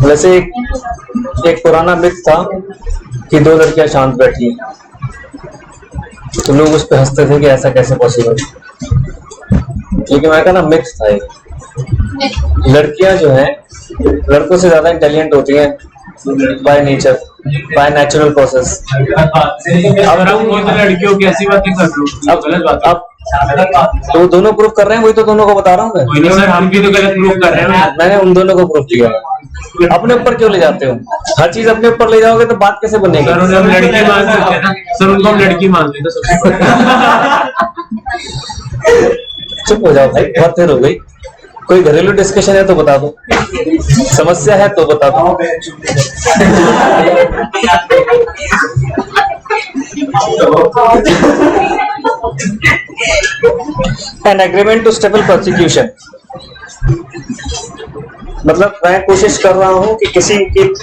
वैसे एक पुराना मिथ था कि दो लड़कियां शांत बैठी हैं, तो लोग उस पर हंसते थे कि ऐसा कैसे पॉसिबल। लेकिन मैं कहना मिथ था ये। लड़कियां जो हैं लड़कों से ज्यादा इंटेलिजेंट होती हैं by nature, by natural process. अब लड़कियों की ऐसी बातें कर रहे हो, गलत बात। अब तो दोनों प्रूफ कर रहे हैं, वही तो दोनों को बता रहा हूँ मैं। कोई नहीं सर, हम भी तो गलत प्रूफ कर रहे हैं। मैंने उन दोनों को प्रूफ किया। अपने ऊपर क्यों ले जाते हो? हर चीज अपने ऊपर ले जाओगे तो बात कैसे बनेगी? सर उन्हें हम लड़की मान सकते हैं ना सर, उनको हम लड़की मान लेते सब। चुप हो जाओ भाई, बहुत देर हो गई। कोई घरेलू डिस्कशन है तो बता दो, समस्या है तो बता दो। An agreement to stifle prosecution, मतलब मैं कोशिश कर रहा हूं कि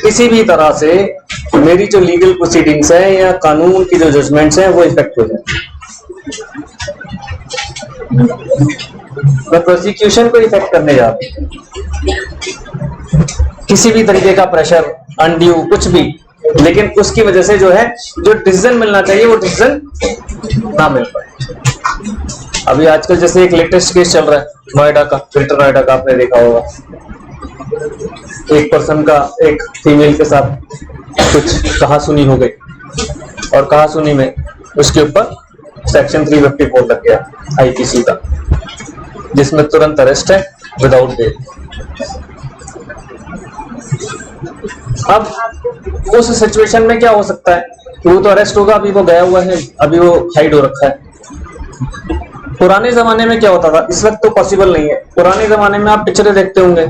किसी भी तरह से मेरी जो लीगल प्रोसीडिंग्स है या कानून की जो जजमेंट्स हैं वो इफेक्ट हो जाए। मैं प्रोसिक्यूशन को इफेक्ट करने जा रहा हूं, किसी भी तरीके का प्रेशर, अनड्यू कुछ भी, लेकिन उसकी वजह से जो है जो डिसीजन मिलना चाहिए वो डिसीजन ना मिल पाए। अभी आजकल जैसे एक लेटेस्ट केस चल रहा है नोएडा का, ग्रेटर नोएडा का, आपने देखा होगा। एक पर्सन का एक फीमेल के साथ कुछ कहासुनी हो गई और कहासुनी में उसके ऊपर सेक्शन 354 लग गया आईपीसी का, जिसमें तुरंत अरेस्ट है विदाउट बेल। अब उस सिचुएशन में क्या हो सकता है? वो तो अरेस्ट होगा, अभी वो गया हुआ है, अभी वो हाइड हो रखा है। पुराने जमाने में क्या होता था, इस वक्त तो पॉसिबल नहीं है। पुराने जमाने में आप पिक्चरें देखते होंगे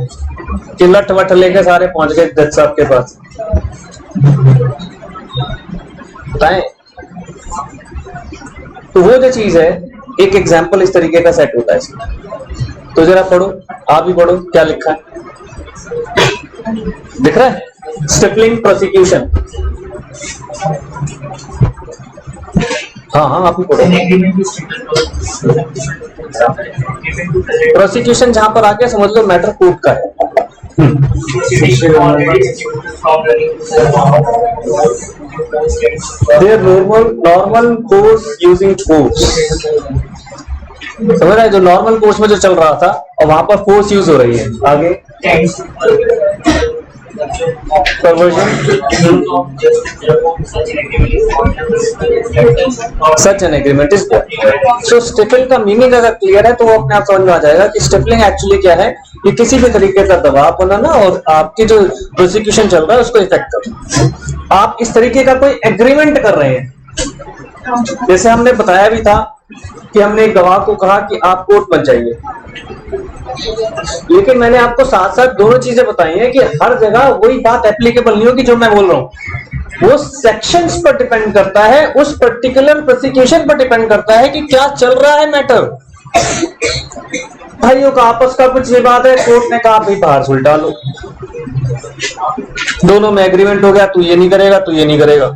कि लट वट लेके सारे पहुंच गए जज साहब के पास। बताएं, तो वो जो चीज है, एक एग्जाम्पल इस तरीके का सेट होता है इसमें। तो जरा पढ़ो, आप भी पढ़ो क्या लिखा है, दिख रहा है? Stippling prosecution. हाँ हाँ, आप ही पढ़ो। प्रोसिक्यूशन जहां पर आके समझ लो मैटर कोर्ट का है। Their normal course using force, समझ रहा है? जो नॉर्मल कोर्स में जो चल रहा था और वहां पर फोर्स यूज हो रही है। आगे such an agreement is so stippling का मीनिंग अगर क्लियर है तो वो अपने आप समझ में आ जाएगा कि स्टिपलिंग एक्चुअली क्या है। ये किसी भी तरीके का दबाव बनाना और आपकी जो प्रोसिक्यूशन चल रहा है उसको इफेक्ट करना। आप इस तरीके का कोई एग्रीमेंट कर रहे हैं, जैसे हमने बताया भी था कि हमने एक गवाह को कहा कि आप कोर्ट मत जाइए, लेकिन मैंने आपको साथ साथ दोनों चीजें बताई हैं कि हर जगह वही बात एप्लीकेबल नहीं होगी जो मैं बोल रहा हूं। वो सेक्शंस पर डिपेंड करता है, उस पर्टिकुलर प्रोसिक्यूशन पर डिपेंड करता है कि क्या चल रहा है मैटर। भाइयों का आपस का कुछ विवाद है, कोर्ट ने कहा भाई बाहर सुल डालो, दोनों में एग्रीमेंट हो गया, तू ये नहीं करेगा, तू ये नहीं करेगा,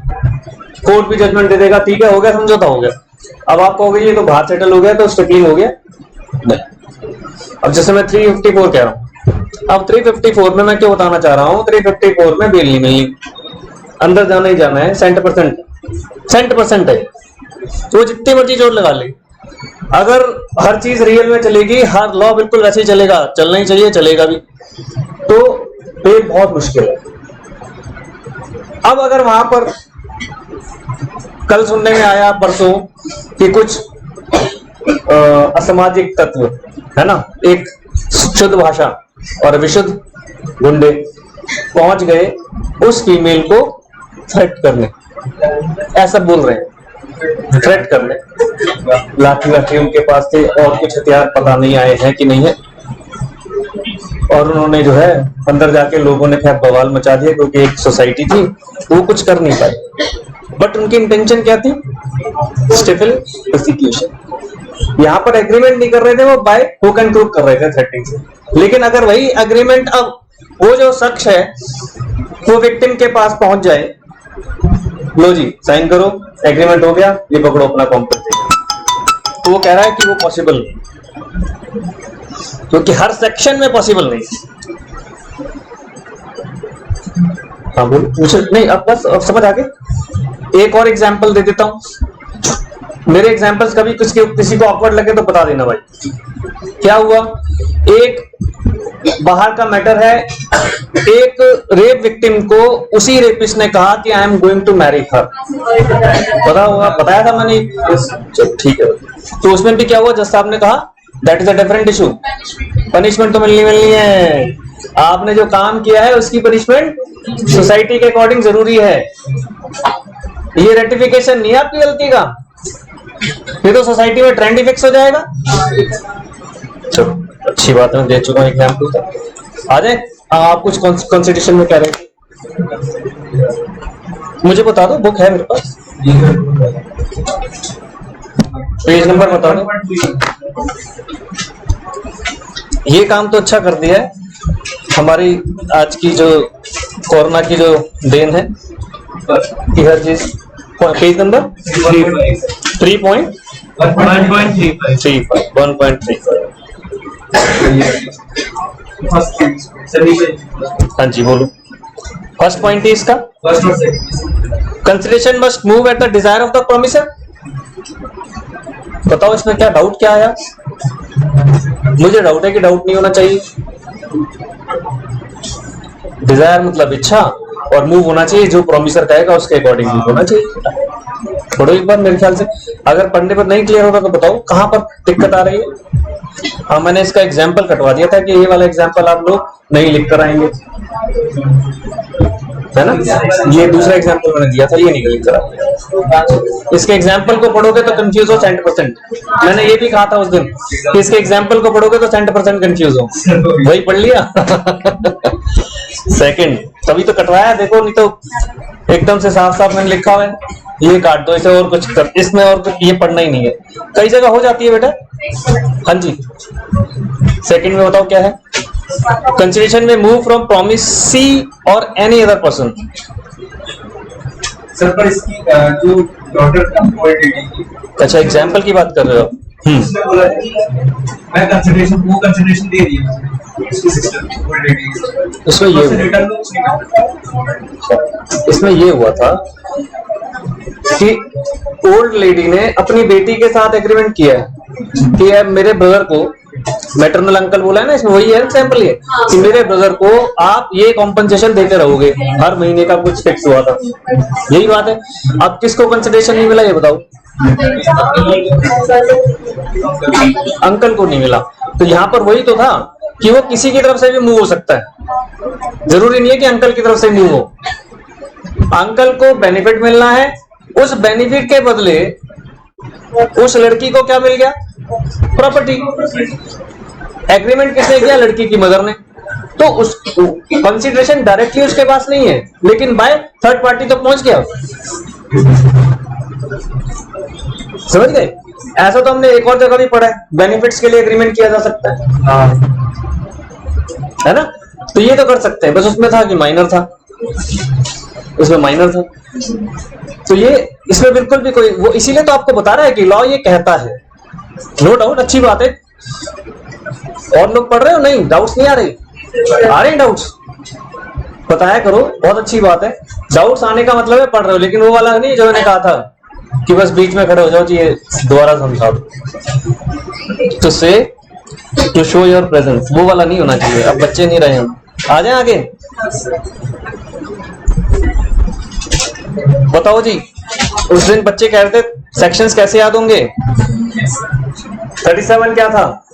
कोर्ट भी जजमेंट दे देगा, ठीक है हो गया, समझौता हो गया। अब आप कहोगे ये तो बाहर सेटल हो गया तो स्टिपलिंग हो गया। नहीं, अब जैसे मैं 354 कह रहा हूं, अब 354 में मैं क्यों बताना चाह रहा हूं, 354 में बेल नहीं मिली, अंदर जाना ही जाना है, 100% है, तो जितनी मर्जी जोर लगा ले, अगर हर चीज रियल में चलेगी, हर लॉ बिल्कुल वैसे ही चलेगा, चलना ही चाहिए, चलेगा भी, तो बेल बहुत मुश्किल है। अब अगर वहां पर कल सुनने में आया परसों कि कुछ असामाजिक तत्व है ना, एक शुद्ध भाषा और विशुद्ध गुंडे पहुंच गए उस फीमेल को थ्रेट करने, ऐसा बोल रहे हैं, थ्रेट करने, लाठी लाठी उनके पास थे और कुछ हथियार पता नहीं आए हैं कि नहीं है, और उन्होंने जो है अंदर जाके लोगों ने खैर बवाल मचा दिया क्योंकि एक सोसाइटी थी, वो कुछ कर नहीं पाई। बट उनकी इंटेंशन क्या थी? Stifle prosecution. यहाँ पर एग्रीमेंट नहीं कर रहे थे, वो बाय हुक एंड क्रूक कर रहे थे थ्रेटिंग से। लेकिन अगर वही एग्रीमेंट अब वो जो शख्स है वो विक्टिम के पास पहुंच जाए, लो जी साइन करो, एग्रीमेंट हो गया, ये पकड़ो अपना कॉम्पेंसेशन, तो वो कह रहा है कि वो पॉसिबल नहीं, क्योंकि हर सेक्शन में पॉसिबल नहीं। हाँ बोलो, मुझे नहीं, अब बस अब समझ आ गए। एक और एग्जांपल दे देता हूं। मेरे एग्जांपल्स कभी किसी को ऑकवर्ड लगे तो बता देना भाई। क्या हुआ, एक बाहर का मैटर है, एक रेप विक्टिम को उसी रेपिस्ट ने कहा कि I am going to marry her, पता होगा, बताया था मैंने, ठीक है। तो उसमें भी क्या हुआ, जज साहब ने कहा that is a different issue, punishment तो मिलनी है, आपने जो काम किया है उसकी पनिशमेंट सोसाइटी के अकॉर्डिंग जरूरी है, ये रेटिफिकेशन नहीं है आपकी गलती का, ये तो सोसाइटी में ट्रेंड ही फिक्स हो जाएगा। चलो अच्छी बात है, मैं दे चुका हूं एग्जाम्पल। आ जाए, आप कुछ कॉन्स्टिट्यूशन में कह रहे थे, मुझे बता दो, बुक है मेरे पास, पेज नंबर बता दो। ये काम तो अच्छा कर दिया है, हमारी आज की जो कोरोना की जो देन है कि हर चीज। Page number 1.35। हाँ जी बोलो। फर्स्ट पॉइंट है इसका, consideration must move at the desire of the promisor. बताओ इसमें क्या डाउट क्या आया? मुझे डाउट है कि डाउट नहीं होना चाहिए। डिजायर मतलब इच्छा, और मूव होना चाहिए जो प्रोमिसर कहेगा उसके अकॉर्डिंग मूव होना चाहिए। पढ़ो एक बार, मेरे ख्याल से अगर पढ़ने पर नहीं क्लियर होगा तो बताओ कहां पर दिक्कत आ रही है। हाँ मैंने इसका एग्जाम्पल कटवा दिया था कि ये वाला एग्जाम्पल आप लोग नहीं लिख कर आएंगे, है ना। ये दूसरा एग्जाम्पल मैंने दिया था, ये नहीं लिख कर आएंगे। इसके एग्जाम्पल को पढ़ोगे तो कंफ्यूज हो 100%। मैंने ये भी कहा था उस दिन कि इसके एग्जाम्पल को पढ़ोगे तो 100% कंफ्यूज हो, वही पढ़ लिया। सेकंड तभी तो कटवाया, देखो नहीं तो एकदम से साफ साफ मैंने लिखा हुआ है, ये काट दो इसे और कुछ कर, इसमें और कुछ ये पढ़ना ही नहीं है। कई जगह हो जाती है बेटा। हाँ जी, सेकंड में बताओ क्या है। कंसिडरेशन में मूव फ्रॉम प्रोमिसी और एनी अदर पर्सन। सर पर इसकी जो डॉटर का क्वालिटी, अच्छा एग्जाम्पल की बात कर रहे हो। उसने बोला कि मैं कंसिडरेशन, वो कंसिडरेशन दे दिया इसकी सिस्टर की क्वालिटी। इसमें ये इसमें ये हुआ था कि ओल्ड लेडी ने अपनी बेटी के साथ एग्रीमेंट किया है कि अब मेरे ब्रदर को, मैटरनल अंकल बोला है ना इसमें, वही है एग्जाम्पल ये कि मेरे ब्रदर को आप ये कॉम्पनसेशन देते रहोगे, हर महीने का कुछ फिक्स हुआ था, यही बात है। अब किसको कंसिडरेशन नहीं मिला ये बताओ? अंकल को नहीं मिला। तो यहाँ पर वही तो था कि वो किसी की तरफ से भी मूव हो सकता है, जरूरी नहीं है कि अंकल की तरफ से मूव हो। अंकल को बेनिफिट मिलना है, उस बेनिफिट के बदले उस लड़की को क्या मिल गया? प्रॉपर्टी। एग्रीमेंट किसने किया? लड़की की मदर ने। तो उस कंसिडरेशन डायरेक्टली उसके पास नहीं है, लेकिन बाय थर्ड पार्टी तो पहुंच गया। समझ गए? ऐसा तो हमने एक और जगह भी पढ़ा है, बेनिफिट्स के लिए एग्रीमेंट किया जा सकता है ना। तो ये तो कर सकते हैं, बस उसमें था कि माइनर था, उसमें माइनर था। तो ये इसमें बिल्कुल भी कोई वो, इसीलिए तो आपको बता रहा है कि लॉ ये कहता है। नो डाउट, अच्छी बात है। और लोग पढ़ रहे हो? नहीं, डाउट्स नहीं आ रही? आ रहे हैं डाउट्स? बताया करो, बहुत अच्छी बात है। डाउट्स आने का मतलब है पढ़ रहे हो, लेकिन वो वाला नहीं जो मैंने कहा था कि बस बीच में खड़े हो जाओ जी ये दोबारा समझा दो, तो से टू शो योर प्रेजेंस, वो वाला नहीं होना चाहिए। अब बच्चे नहीं रहे हम, आ जाए आगे। बताओ जी, उस दिन बच्चे कह रहे थे सेक्शंस कैसे याद होंगे? 37 क्या था?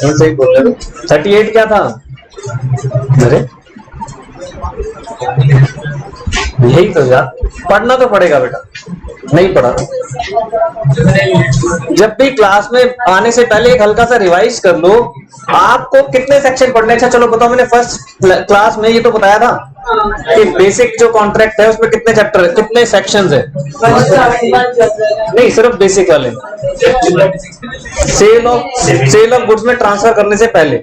सही बोल रहे हो। 38 क्या था? अरे यही तो यार, पढ़ना तो पड़ेगा बेटा, नहीं पढ़ा। जब भी क्लास में आने से पहले एक हल्का सा रिवाइज कर लो। आपको कितने सेक्शन पढ़ने? अच्छा चलो बताओ, मैंने फर्स्ट क्लास में ये तो बताया था कि बेसिक जो कॉन्ट्रैक्ट है उसमें कितने चैप्टर है, कितने सेक्शंस है? नहीं, सिर्फ बेसिक वाले। सेल ऑफ गुड्स में ट्रांसफर करने से पहले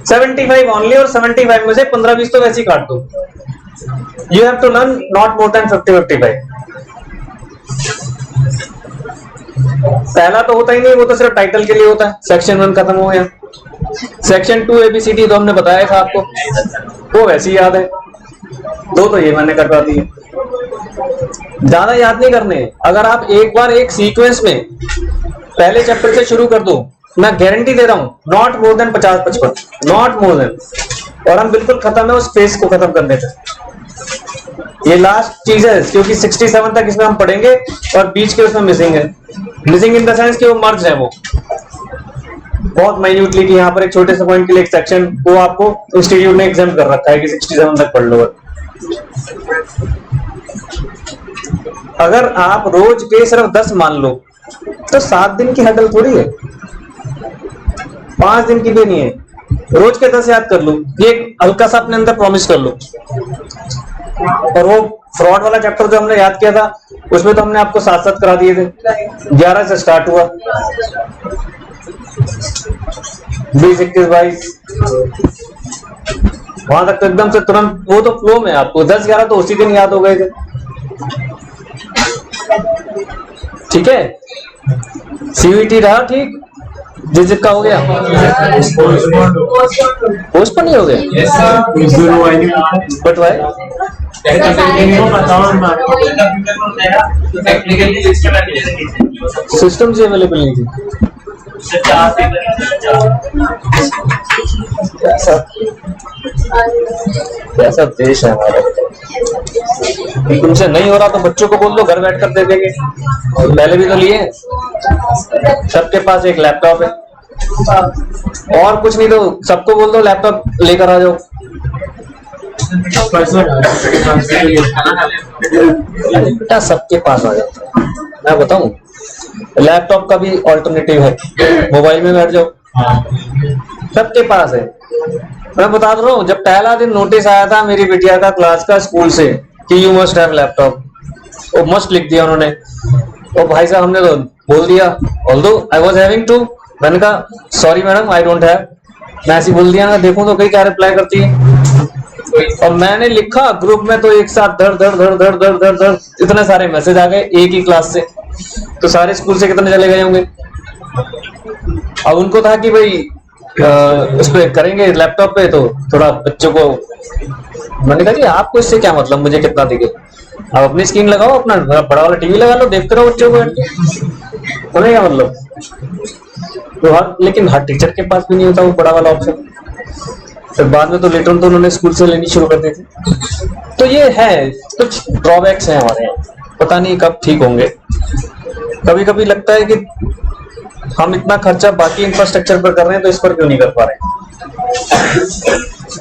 75 ओनली, और 75 में से 15-20 तो वैसे ही काट दो। You have to learn not more than 50-55. पहला तो होता ही नहीं, वो तो सिर्फ टाइटल के लिए होता है। सेक्शन 1 खत्म हो गया। सेक्शन 2 ABCD तो हमने बताया था आपको, वो वैसे ही याद है। 2 तो ये मैंने करवा दी है, ज्यादा याद नहीं करने। अगर आप एक बार एक सीक्वेंस में पहले चैप्टर से शुरू कर दो, मैं गारंटी दे रहा हूं, not more than 50-55, not more than, और हम बिल्कुल खत्म है उस फेज को खत्म करने तक। ये लास्ट चीज है, क्योंकि 67 तक इसमें हम पढ़ेंगे और बीच के उसमें मिसिंग है। मिसिंग इन द सेंस कि वो मर्ज है, वो बहुत माइन्यूटली, कि यहाँ पर एक छोटे से पॉइंट के लिए एक सेक्शन, वो आपको इंस्टीट्यूट ने एग्जाम कर रखा है कि 67 तक पढ़ लो। अगर आप रोज के सिर्फ 10 मान लो तो 7 दिन की हडल थोड़ी है, 5 दिन की भी नहीं है। रोज के 10 याद कर लो, ये हल्का सा अपने अंदर प्रॉमिस कर लो। और वो फ्रॉड वाला चैप्टर जो हमने याद किया था, उसमें तो हमने आपको 7-7 करा दिए थे। 11 से स्टार्ट हुआ, 20, 21, 22, वहां तक तो एकदम से तुरंत, वो तो फ्लो में आपको 10-11 तो उसी दिन याद हो गए थे। ठीक है, CVT रहा ठीक, जिसका हो गया पोस्टपोन नहीं हो गया, बट वाई सिस्टम से अवेलेबल नहीं थी। ऐसा देश है हमारा, तुमसे नहीं हो रहा तो बच्चों को बोल दो, घर बैठ कर दे देंगे। पहले भी तो लिए, सबके पास एक लैपटॉप है, और कुछ नहीं तो सबको बोल दो लैपटॉप लेकर आ जाओ। बेटा सबके पास आ जाता है, मैं बताऊं, लैपटॉप का भी ऑल्टरनेटिव है, मोबाइल में बैठ जाओ, सबके पास है। मैं बता रहा हूँ, जब पहला दिन नोटिस आया था मेरी बिटिया का क्लास का स्कूल से कि यू मस्ट हैव लैपटॉप, वो मस्ट लिख दिया उन्होंने। तो भाई साहब हमने तो बोल दिया, although I was having to, मैंने कहा sorry madam I don't have, मैं ऐसे बोल दिया ना, देखूं तो कई क्या रिप्लाई करती है। और मैंने लिखा ग्रुप में, तो एक साथ धड़ धड़ धड़ धड़ धड़ धड़ धड़ इतने सारे मैसेज आ गए एक ही क्लास से, तो सारे स्कूल से कितने चले गए होंगे। अब उनको था कि भाई उस पे करेंगे लैपटॉप पे, तो थोड़ा बच्चों को, मैंने कहा कि आपको इससे क्या मतलब, मुझे कितना दिखे, आप अपनी स्क्रीन लगाओ, अपना बड़ा वाला टीवी लगा लो, देखते रहो बच्चों को, उन्हें क्या मतलब। तो लेकिन हर टीचर के पास भी नहीं होता वो बड़ा वाला ऑप्शन। फिर बाद में तो लेटर तो उन्होंने स्कूल से लेनी शुरू कर दी थी। तो ये है, कुछ ड्रॉबैक्स हैं हमारे यहाँ, पता नहीं कब ठीक होंगे। कभी कभी लगता है कि हम इतना खर्चा बाकी इंफ्रास्ट्रक्चर पर कर रहे हैं, तो इस पर क्यों नहीं कर पा रहे।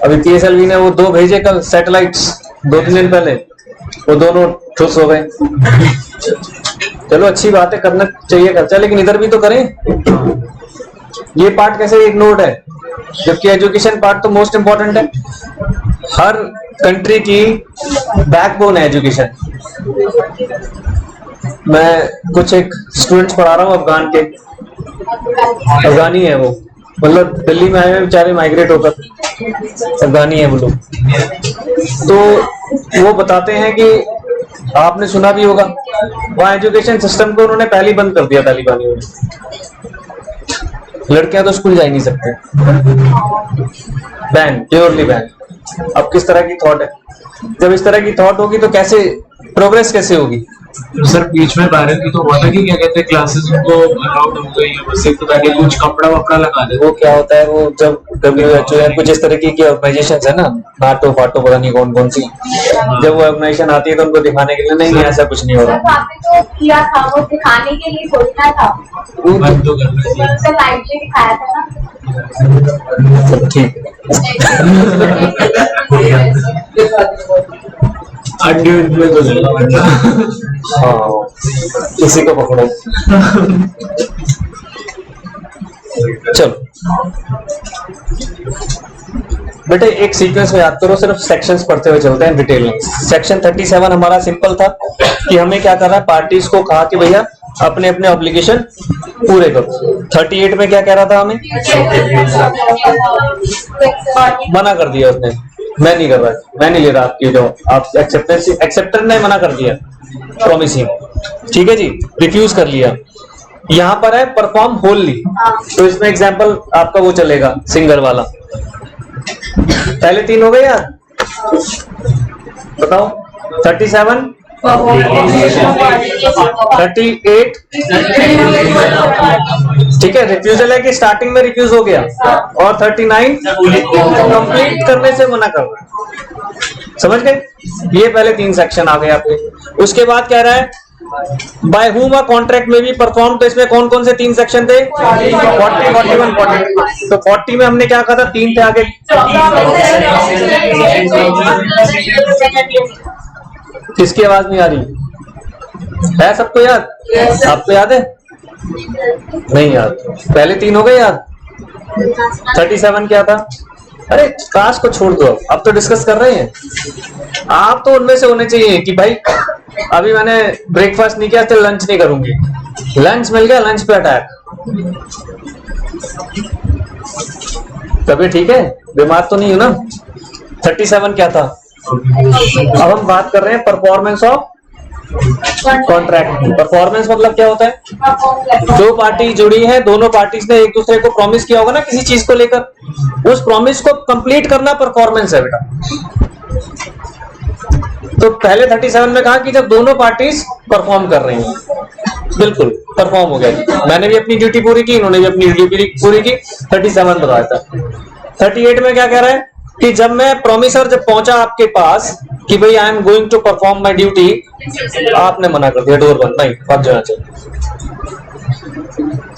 अभी PSLV ने वो 2 भेजे कल सैटेलाइट्स, 2-3 दिन पहले, वो दोनों ठुस हो गए। चलो अच्छी बात है, करना चाहिए खर्चा, लेकिन इधर भी तो करें। ये पार्ट कैसे इग्नोर्ड है, जबकि एजुकेशन पार्ट तो मोस्ट इंपॉर्टेंट है। हर कंट्री की बैकबोन है एजुकेशन। मैं कुछ एक स्टूडेंट्स पढ़ा रहा हूँ अफगान के, अफगानी है वो, मतलब दिल्ली में आए हुए बेचारे माइग्रेट होकर, अफगानी है वो लोग। तो वो बताते हैं कि आपने सुना भी होगा, वहाँ एजुकेशन सिस्टम को उन्होंने पहले बंद कर दिया तालिबानियों ने। लड़कियां तो स्कूल जा ही नहीं सकते, बैन, प्योरली बैन। अब किस तरह की थॉट है, जब इस तरह की थॉट होगी तो कैसे प्रोग्रेस कैसे होगी। सर बीच में भारत की तो हुआ था कि क्या कहते हैं क्लासेस उनको अलाउड हो गई है, बस एक तो ताकि कुछ कपड़ा वपड़ा लगा दे। वो क्या होता है, वो जब WHO या कुछ इस तरह की ऑर्गेनाइजेशन है ना, नाटो फाटो पता नहीं कौन कौन सी, जब वो ऑर्गेनाइजेशन आती है तो उनको दिखाने के लिए नहीं ऐसा कुछ नहीं हो रहा। जो किया था वो दिखाने के लिए सोचना था, बंद तो करना लाइटली दिखाया था ना। ठीक हाँ, किसी को पकड़ो। चलो बेटे एक सीक्वेंस में याद करो, सिर्फ सेक्शंस पढ़ते हुए चलते हैं डिटेल में। सेक्शन 37 हमारा सिंपल था कि हमें क्या करना है, पार्टीज को कहा कि भैया अपने अपने ऑब्लिगेशन पूरे करो। 38 में क्या कह रहा था, हमें मना कर दिया उसने मैं नहीं कर रहा, मैं नहीं ले रहा आपकी जो आप एक्सेप्टर ने मना कर दिया प्रॉमिसिंग, ठीक है जी, रिफ्यूज कर लिया। यहाँ पर है परफॉर्म होलली, तो इसमें एग्जांपल आपका वो चलेगा सिंगर वाला। पहले 3 हो गए यार, बताओ। 37, 38, ठीक है, रिफ्यूजल है कि स्टार्टिंग में रिफ्यूज हो गया, और 39 कंप्लीट करने से मना कर रहा है। समझ गए? ये पहले 3 सेक्शन आ गए आपके। उसके बाद कह रहा है बाय हुम अ कॉन्ट्रैक्ट में भी परफॉर्म, तो इसमें कौन कौन से 3 सेक्शन थे? 40, 41, 42। तो 40 में हमने क्या कहा था? 3 थे आगे। किसकी आवाज नहीं आ रही है? सबको याद? आपको याद है? नहीं याद। पहले 3 हो गए याद। 37 क्या था? अरे काश को छोड़ दो, अब तो डिस्कस कर रहे हैं। आप तो उनमें से होने चाहिए कि भाई अभी मैंने ब्रेकफास्ट नहीं किया तो लंच नहीं करूंगी, लंच मिल गया, लंच पे अटैक। तभी ठीक है, बीमार तो नहीं हो ना। 37 क्या था? अब हम बात कर रहे हैं परफॉर्मेंस ऑफ कॉन्ट्रैक्ट। परफॉर्मेंस मतलब क्या होता है? 2 पार्टी जुड़ी है, दोनों पार्टीज ने एक दूसरे को प्रॉमिस किया होगा ना किसी चीज को लेकर, उस प्रॉमिस को कंप्लीट करना परफॉर्मेंस है बेटा। तो पहले 37 में कहा कि जब दोनों पार्टीज परफॉर्म कर रही हैं, बिल्कुल परफॉर्म हो गया। मैंने भी अपनी ड्यूटी पूरी की, इन्होंने भी अपनी ड्यूटी पूरी की। 37 बताया था। 38 में क्या कह रहा है कि जब मैं प्रॉमिसर जब पहुंचा आपके पास कि भाई I am going to perform my duty, आपने मना कर दिया, डोर बंद, नहीं भाग जाना चाहिए।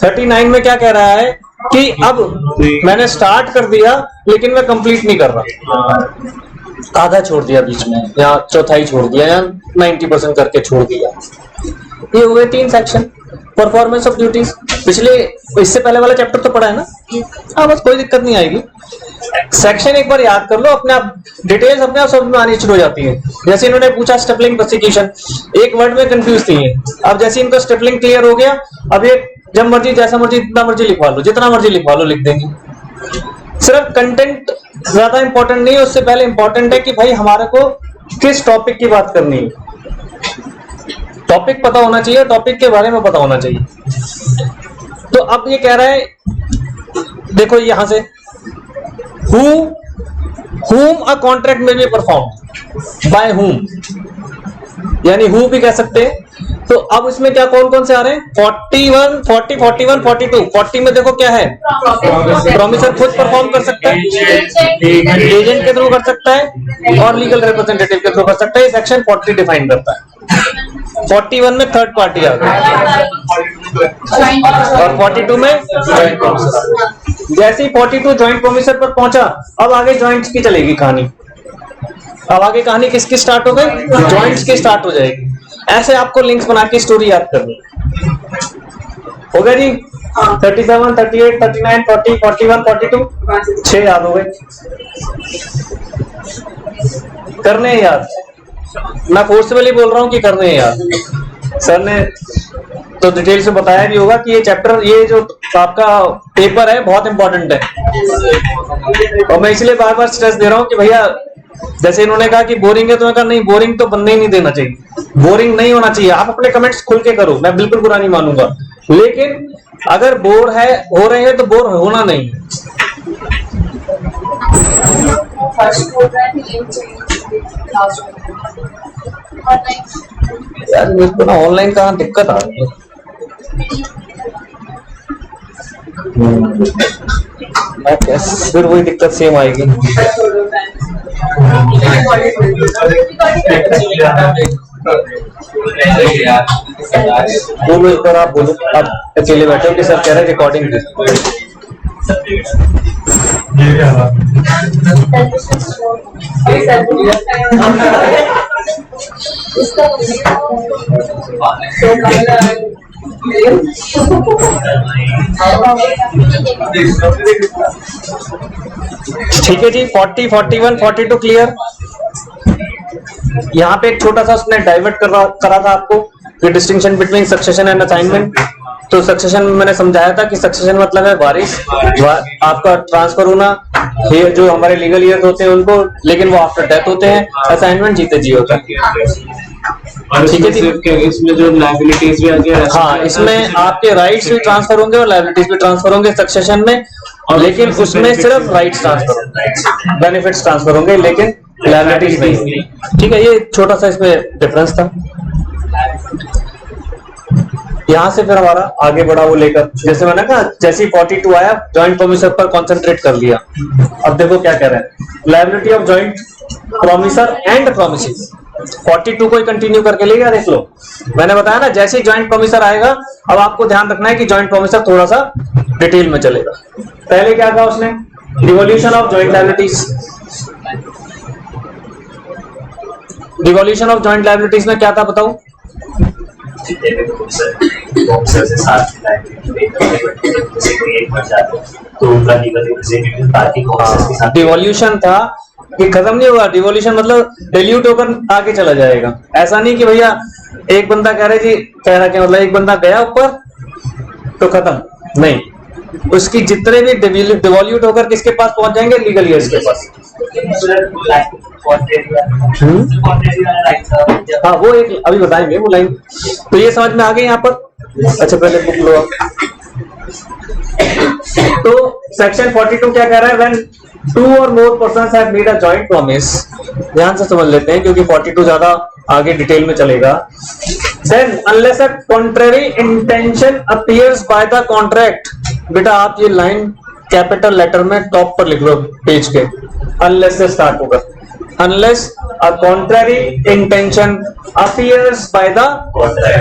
39 में क्या कह रहा है कि अब मैंने स्टार्ट कर दिया लेकिन मैं कंप्लीट नहीं कर रहा, आधा छोड़ दिया बीच में, या चौथाई छोड़ दिया, या 90% करके छोड़ दिया। ये हुए 3 सेक्शन परफॉर्मेंस ऑफ ड्यूटीज। पिछले इससे पहले वाला चैप्टर तो पढ़ा है ना? हाँ, बस कोई दिक्कत नहीं आएगी। सेक्शन एक बार याद कर लो, अपने आप डिटेल्स अपने आप समझ में आनी शुरू हो जाती है। जैसे इन्होंने पूछा स्टेपलिंग प्रोसिक्यूशन, एक वर्ड में कंफ्यूज थी है, अब जैसे इनको स्टेपलिंग क्लियर हो गया, अब ये जब मर्जी जैसा मर्जी जितना मर्जी लिखवा लो, जितना मर्जी लिखवा लो, लिख देंगे। सिर्फ कंटेंट ज्यादा इंपॉर्टेंट नहीं है, उससे पहले इंपॉर्टेंट है कि भाई हमारे को किस टॉपिक की बात करनी है। टॉपिक पता होना चाहिए, टॉपिक के बारे में पता होना चाहिए। तो अब ये कह रहा है, देखो यहां से whom a contract may be performed by whom, यानी who भी कह सकते हैं। तो अब इसमें क्या कौन कौन से आ रहे हैं? 41, 40, 41, 42। 40 में देखो क्या है? प्रॉमिसर खुद परफॉर्म कर सकता है, एजेंट के थ्रू कर सकता है, और लीगल रिप्रेजेंटेटिव के थ्रू कर सकता है। सेक्शन 40 डिफाइन करता है। 41 में थर्ड पार्टी आ गई, और 42 में ज्वाइंट प्रॉमिसर। जैसे ही 42 ज्वाइंट प्रॉमिसर पर पहुंचा, अब आगे ज्वाइंट्स की चलेगी कहानी। अब आगे कहानी किसकी स्टार्ट हो गई? ज्वाइंट्स की स्टार्ट हो जाएगी। ऐसे आपको लिंक्स बना के स्टोरी याद करनी हो गया जी। 37, 38, 39, 40, 41, 42, 6 याद हो गए। करने हैं याद, मैं फोर्सफुली बोल रहा हूं कि करने हैं याद। सर ने तो डिटेल से बताया भी होगा कि ये चैप्टर, ये जो आपका पेपर है बहुत इंपॉर्टेंट है, और मैं इसलिए बार बार स्ट्रेस दे रहा हूं कि भैया, जैसे इन्होंने कहा कि बोरिंग है, तो मैं कहा नहीं, बोरिंग तो बनने ही नहीं देना चाहिए, बोरिंग नहीं होना चाहिए। आप अपने कमेंट्स खुल के करो, मैं बिल्कुल बुरा नहीं मानूंगा, लेकिन अगर बोर है हो रहे हैं तो बोर होना नहीं। यार मेरे को ना ऑनलाइन कहाँ दिक्कत आ रही है। फिर वही दिक्कत सेम आएगी। बोलो एक बार, आप बोलो, आप अकेले बैठे हो कि सर कह रहे हैं रिकॉर्डिंग ठीक है जी। 40, 41, 42 क्लियर। यहाँ पे एक छोटा सा उसने डाइवर्ट करा था आपको, distinction between succession and assignment. तो सक्सेशन में मैंने समझाया था कि सक्सेशन मतलब है वारिस, आपका ट्रांसफर होना, ये जो हमारे लीगल ईयर्स होते हैं उनको, लेकिन वो आफ्टर डेथ होते हैं, असाइनमेंट जीते जी होता है। और ठीक है जी। इसमें जो लायबिलिटीज भी आ गया, हाँ, इसमें आपके राइट्स भी ट्रांसफर होंगे और लायबिलिटीज भी ट्रांसफर होंगे सक्सेशन में, लेकिन उसमें सिर्फ राइट्स ट्रांसफर होंगे, बेनिफिट्स ट्रांसफर होंगे, लेकिन लायबिलिटीज नहीं। ठीक है, ये छोटा सा इसमें डिफरेंस था। यहाँ से फिर हमारा आगे बढ़ा वो लेकर, जैसे मैंने कहा जैसे 42 आया जॉइंट प्रोमिसर पर कंसंट्रेट कर लिया। अब देखो क्या कह रहे हैं, liability of joint promisor and promises. 42 को ही कंटिन्यू करके ले गया। देख लो, मैंने बताया ना जैसे ही जॉइंट प्रोमिसर आएगा, अब आपको ध्यान रखना है कि जॉइंट प्रोमिसर थोड़ा सा डिटेल में चलेगा। पहले क्या कहा उसने, devolution of joint liabilities. Devolution of joint liabilities में क्या था बताओ? डिवोल्यूशन था कि खत्म नहीं होगा। डिवोल्यूशन मतलब डिल्यूट होकर आगे चला जाएगा। ऐसा नहीं कि भैया एक बंदा कह रहे जी, कह रहा कि मतलब एक बंदा गया ऊपर तो खत्म, नहीं, उसकी जितने भी डिवोल्यूट होकर किसके पास पहुंच जाएंगे, लीगल ईयर्स के पास। हाँ, वो एक अभी बताएंगे वो लाइन। तो ये समझ में आ गई यहाँ पर। अच्छा, पहले बुक लो। तो सेक्शन 42 क्या कह रहा है, when 2 or more persons have made a joint promise, ध्यान से समझ लेते हैं क्योंकि 42 ज्यादा आगे डिटेल में चलेगा। Then unless a contrary intention appears by the contract, बेटा आप ये लाइन कैपिटल लेटर में टॉप पर लिख लो पेज के, unless से स्टार्ट होगा। Unless a contrary intention appears by the